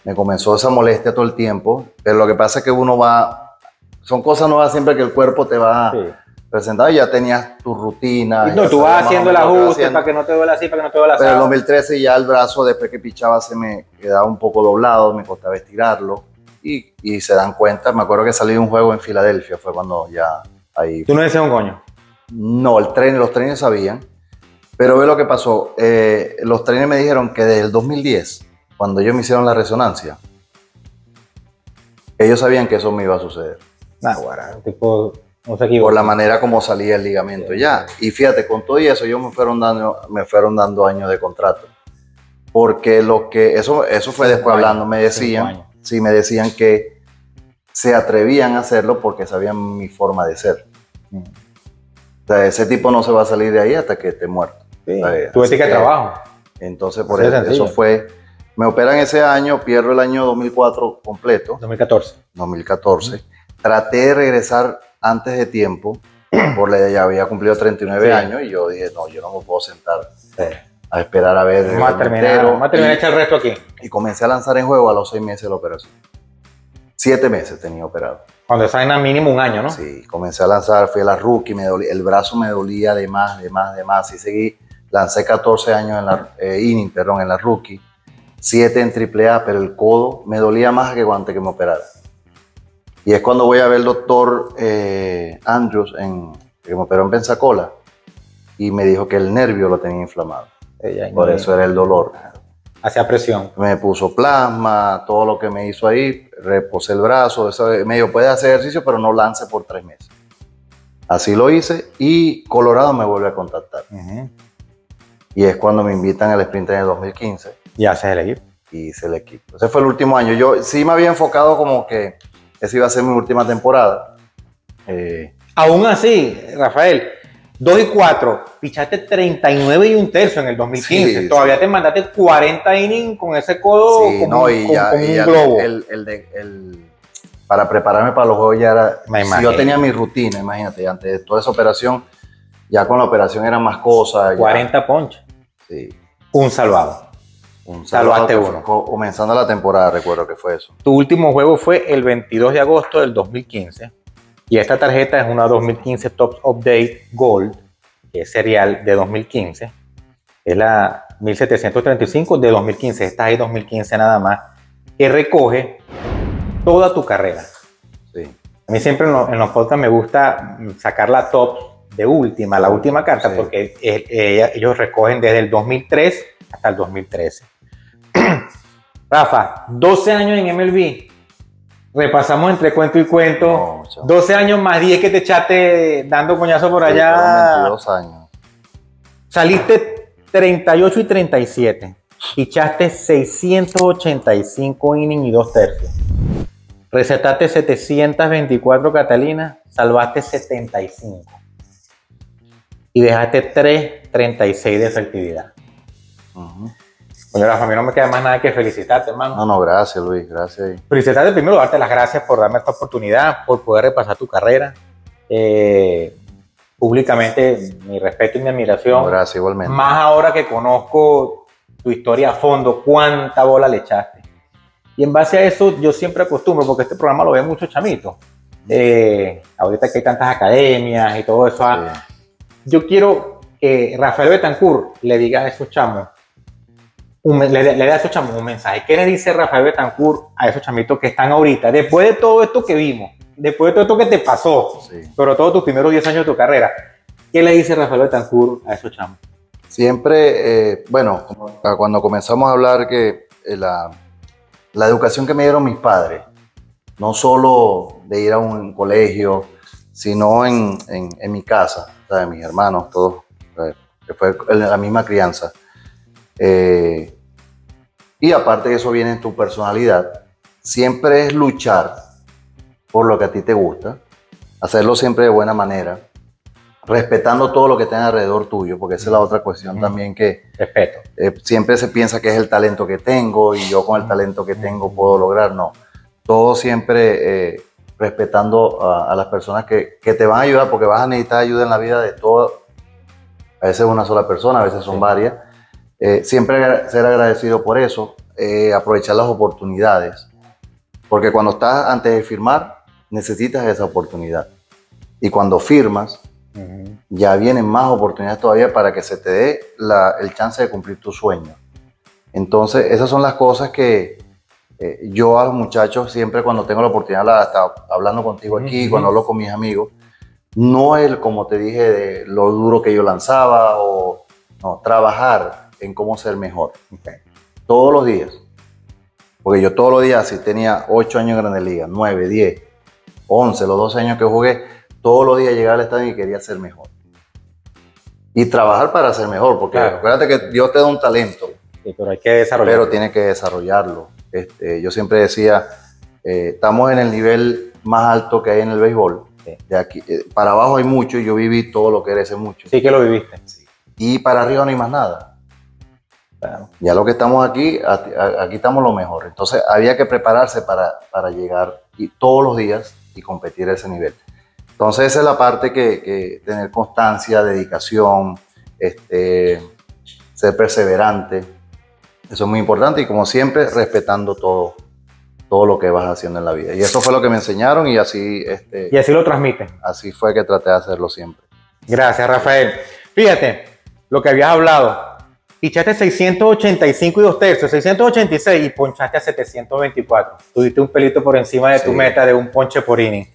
Me comenzó esa molestia todo el tiempo. Pero lo que pasa es que uno va... Son cosas nuevas siempre que el cuerpo te va presentando. Ya tenías tu rutina. No, tú vas haciendo el ajuste para que no te duela así, para que no te duela así. Pero en el 2013 ya el brazo, después que pichaba, se me quedaba un poco doblado. Me costaba estirarlo. Y se dan cuenta. Me acuerdo que salí de un juego en Filadelfia. Fue cuando ya... Ahí. ¿Tú no decías un coño? No, los trenes sabían, pero ve lo que pasó. Los trenes me dijeron que desde el 2010, cuando ellos me hicieron la resonancia, ellos sabían que eso me iba a suceder. Tipo, no se equivoca. Por la manera como salía el ligamento ya. Y fíjate, con todo y eso, ellos me fueron dando años de contrato. porque eso fue después hablando, me decían, sí, me decían que se atrevían a hacerlo porque sabían mi forma de ser. O sea, ese tipo no se va a salir de ahí hasta que esté muerto. Sí, tu ética de trabajo. Entonces, por eso fue, me operan ese año, pierdo el año 2004 completo. 2014. Traté de regresar antes de tiempo, ya había cumplido 39 años y yo dije, no, yo no me puedo sentar a esperar a ver. Vamos a terminar a echar el resto aquí. Y comencé a lanzar en juego a los 6 meses de la operación. 7 meses tenía operado. Cuando están a mínimo un año, ¿no? Sí, comencé a lanzar, fui a la rookie, el brazo me dolía de más, y seguí, lancé 14 años en la en la rookie, 7 en AAA, pero el codo me dolía más que antes que me operara. Y es cuando voy a ver el doctor Andrews, que me operó en Pensacola, y me dijo que el nervio lo tenía inflamado. Por eso era el dolor. Hacía presión. Me puso plasma, todo lo que me hizo ahí, reposé el brazo, me dijo, puedes hacer ejercicio, pero no lance por 3 meses. Así lo hice y Colorado me vuelve a contactar. Y es cuando me invitan al sprint en el 2015. Y haces el equipo. Y hice el equipo. Ese fue el último año. Yo sí me había enfocado como que esa iba a ser mi última temporada. Aún así, Rafael, 2 y 4, pichaste 39 y 1/3 en el 2015. Sí, todavía te mandaste 40 innings con ese codo como un globo. Para prepararme para los juegos ya era... Si yo tenía mi rutina, imagínate, antes de toda esa operación, ya con la operación eran más cosas. 40 ponches. Sí. Un salvado. Salvaste uno. Comenzando la temporada, recuerdo que fue eso. Tu último juego fue el 22 de agosto del 2015. Y esta tarjeta es una 2015 Top Update Gold, que es serial de 2015. Es la 1735 de 2015. Esta es 2015 nada más, que recoge toda tu carrera. Sí. A mí siempre en los podcasts me gusta sacar la top de última, la última carta, porque ellos recogen desde el 2003 hasta el 2013. Rafa, 12 años en MLB. Repasamos entre cuento y cuento. 12 años más 10 que te echaste dando coñazo por allá. 22 años. Saliste 38 y 37. Pichaste 685 innings y 2/3. Recetaste 724 Catalinas, salvaste 75. Y dejaste 3.36 de efectividad. Oye, Rafa, a mí no me queda más nada que felicitarte, hermano. No, gracias, Luis, gracias. Felicitarte primero, darte las gracias por darme esta oportunidad, por poder repasar tu carrera. Públicamente, mi respeto y mi admiración. No, gracias, igualmente. Más ahora que conozco tu historia a fondo, cuánta bola le echaste. Y en base a eso, yo siempre acostumbro, porque este programa lo ven muchos chamitos. Ahorita que hay tantas academias y todo eso. Yo quiero que Rafael Betancourt le diga a esos chamos, le da a esos chamos un mensaje. ¿Qué le dice Rafael Betancourt a esos chamitos que están ahorita? Después de todo esto que vimos, después de todo esto que te pasó, pero todos tus primeros 10 años de tu carrera, ¿qué le dice Rafael Betancourt a esos chamos? Siempre, cuando comenzamos a hablar que la educación que me dieron mis padres, no solo de ir a un colegio, sino en mi casa, de mis hermanos, todos, que fue la misma crianza. Y aparte de eso viene en tu personalidad, siempre es luchar por lo que a ti te gusta, hacerlo siempre de buena manera, respetando todo lo que tenga alrededor tuyo, porque esa es la otra cuestión también que respeto. Siempre se piensa que es el talento que tengo y yo con el talento que tengo puedo lograr, no. Todo siempre respetando a las personas que te van a ayudar, porque vas a necesitar ayuda en la vida de todo. A veces una sola persona, a veces son varias. Siempre ser agradecido por eso, aprovechar las oportunidades, porque cuando estás antes de firmar, necesitas esa oportunidad. Y cuando firmas, ya vienen más oportunidades todavía para que se te dé el chance de cumplir tu sueño. Entonces, esas son las cosas que yo a los muchachos siempre cuando tengo la oportunidad, hasta hablando contigo aquí, cuando hablo con mis amigos, no es como te dije de lo duro que yo lanzaba, no, trabajar en cómo ser mejor. Todos los días. Porque yo todos los días, si tenía 8 años en Grandes Ligas, 9, 10, 11, los 12 años que jugué, todos los días llegaba al estadio y quería ser mejor. Y trabajar para ser mejor, porque acuérdate que Dios te da un talento. Sí, pero hay que desarrollarlo. Pero tiene que desarrollarlo. Yo siempre decía, estamos en el nivel más alto que hay en el béisbol. Sí. De aquí para abajo hay mucho y yo viví todo lo que era ese mucho. Sí que lo viviste. Sí. Y para arriba no hay más nada. Claro. Ya lo que estamos aquí estamos lo mejor. Entonces había que prepararse para llegar todos los días y competir a ese nivel. Entonces esa es la parte que tener constancia, dedicación, ser perseverante. Eso es muy importante y como siempre respetando todo lo que vas haciendo en la vida. Y eso fue lo que me enseñaron y así, y así lo transmiten. así fue que traté de hacerlo siempre. Gracias, Rafael. Fíjate, lo que habías hablado. Pichaste 685 y 2/3, 686 y ponchaste a 724. Tuviste un pelito por encima de tu meta de un ponche por inning.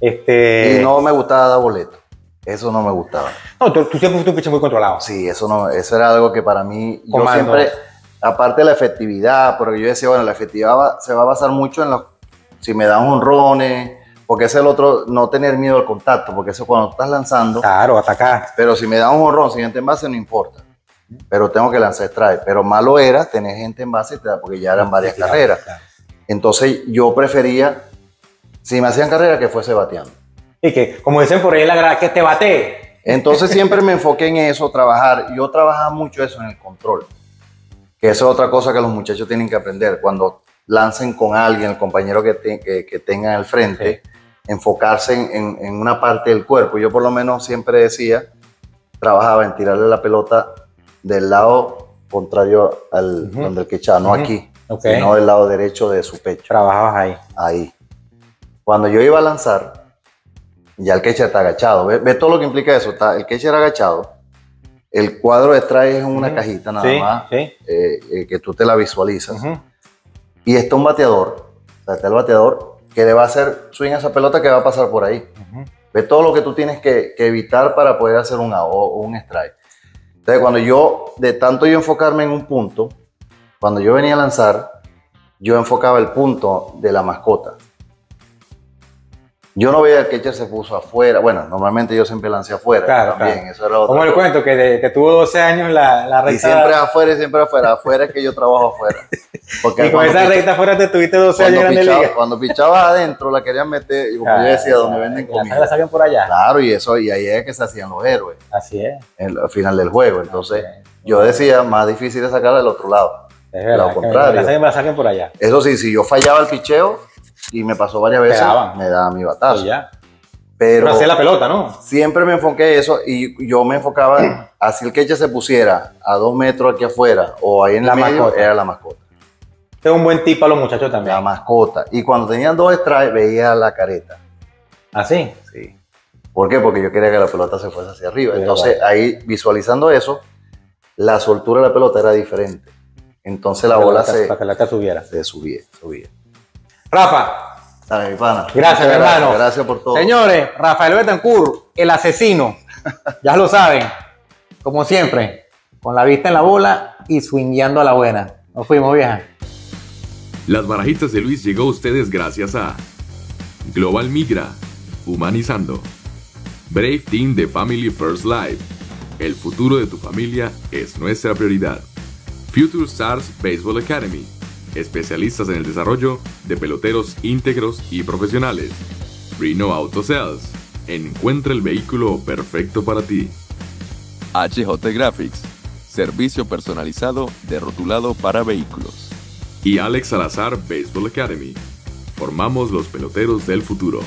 Y no me gustaba dar boleto. Eso no me gustaba. No, tú siempre fuiste un pitcher muy controlado. Sí, eso era algo que para mí, Comando. yo siempre, aparte de la efectividad, porque yo decía, bueno, la efectividad se va a basar mucho en si me dan honrones, porque ese es el otro, no tener miedo al contacto, porque eso cuando estás lanzando, Claro, atacar. pero si me dan un honrón, siguiente en base, no importa. Pero tengo que lanzar strike. Pero malo era tener gente en base, porque ya eran varias carreras. Claro. Entonces yo prefería, si me hacían carrera, que fuese bateando. Y que, como dicen por ahí en la grada, que te batee. Entonces siempre me enfoqué en eso, trabajar. Yo trabajaba mucho eso en el control. Que eso es otra cosa que los muchachos tienen que aprender. Cuando lancen con alguien, el compañero que tengan al frente, sí, enfocarse en una parte del cuerpo. Yo por lo menos siempre decía, trabajaba en tirarle la pelota del lado contrario al donde el que echaba, no aquí, sino del lado derecho de su pecho. Trabajabas ahí. Ahí. Cuando yo iba a lanzar, ya el catcher está agachado. ¿Ve todo lo que implica eso? El catcher agachado, el cuadro de strike es una cajita nada más, que tú te la visualizas. Y está un bateador, o sea, está el bateador que le va a hacer swing a esa pelota que va a pasar por ahí. Ve todo lo que tú tienes que evitar para poder hacer un out o un strike. Entonces, cuando de tanto yo enfocarme en un punto, cuando yo venía a lanzar, yo enfocaba el punto de la mascota. Yo no veía el catcher se puso afuera. Bueno, normalmente yo siempre lancé afuera. Claro, también. claro. Eso era otra como el cosa. cuento, que tuvo 12 años la recta. Y siempre afuera y siempre afuera. Afuera es que yo trabajo afuera. Porque y con esa recta afuera te tuviste 12 años en la liga. Cuando pichabas adentro, la querían meter, y como yo decía, donde venden comida. La sacan por allá. Claro, y ahí es que se hacían los héroes. Así es. Al final del juego. Entonces, yo decía, más difícil es sacarla del otro lado. Es verdad, lo contrario. la saquen por allá. Eso sí, si yo fallaba el picheo, y me pasó varias veces, me daba mi batazo. Ya. Pero hacía la pelota, ¿no? Siempre me enfoqué en eso y yo me enfocaba, así el catcher se pusiera a 2 metros aquí afuera o ahí en el medio, mascota. Era la mascota. Es un buen tip para los muchachos también. La mascota. Y cuando tenían 2 strikes, veía la careta. ¿Ah, sí? Sí. ¿Por qué? Porque yo quería que la pelota se fuese hacia arriba. Sí, entonces, ahí visualizando eso, la soltura de la pelota era diferente. Entonces la bola para que la subiera. Se subía. Rafa. Dale, mi pana. Gracias, mi hermano. Gracias por todo. Señores, Rafael Betancourt, el asesino. Ya lo saben. Como siempre, con la vista en la bola y swingueando a la buena. Nos fuimos, vieja. Las barajitas de Luis llegó a ustedes gracias a Global Migra, humanizando. Brave Team de Family First Life. El futuro de tu familia es nuestra prioridad. Future Stars Baseball Academy. Especialistas en el desarrollo de peloteros íntegros y profesionales. Reno Auto Sales. Encuentra el vehículo perfecto para ti. HJ Graphics. Servicio personalizado de rotulado para vehículos. Y Alex Salazar Baseball Academy. Formamos los peloteros del futuro.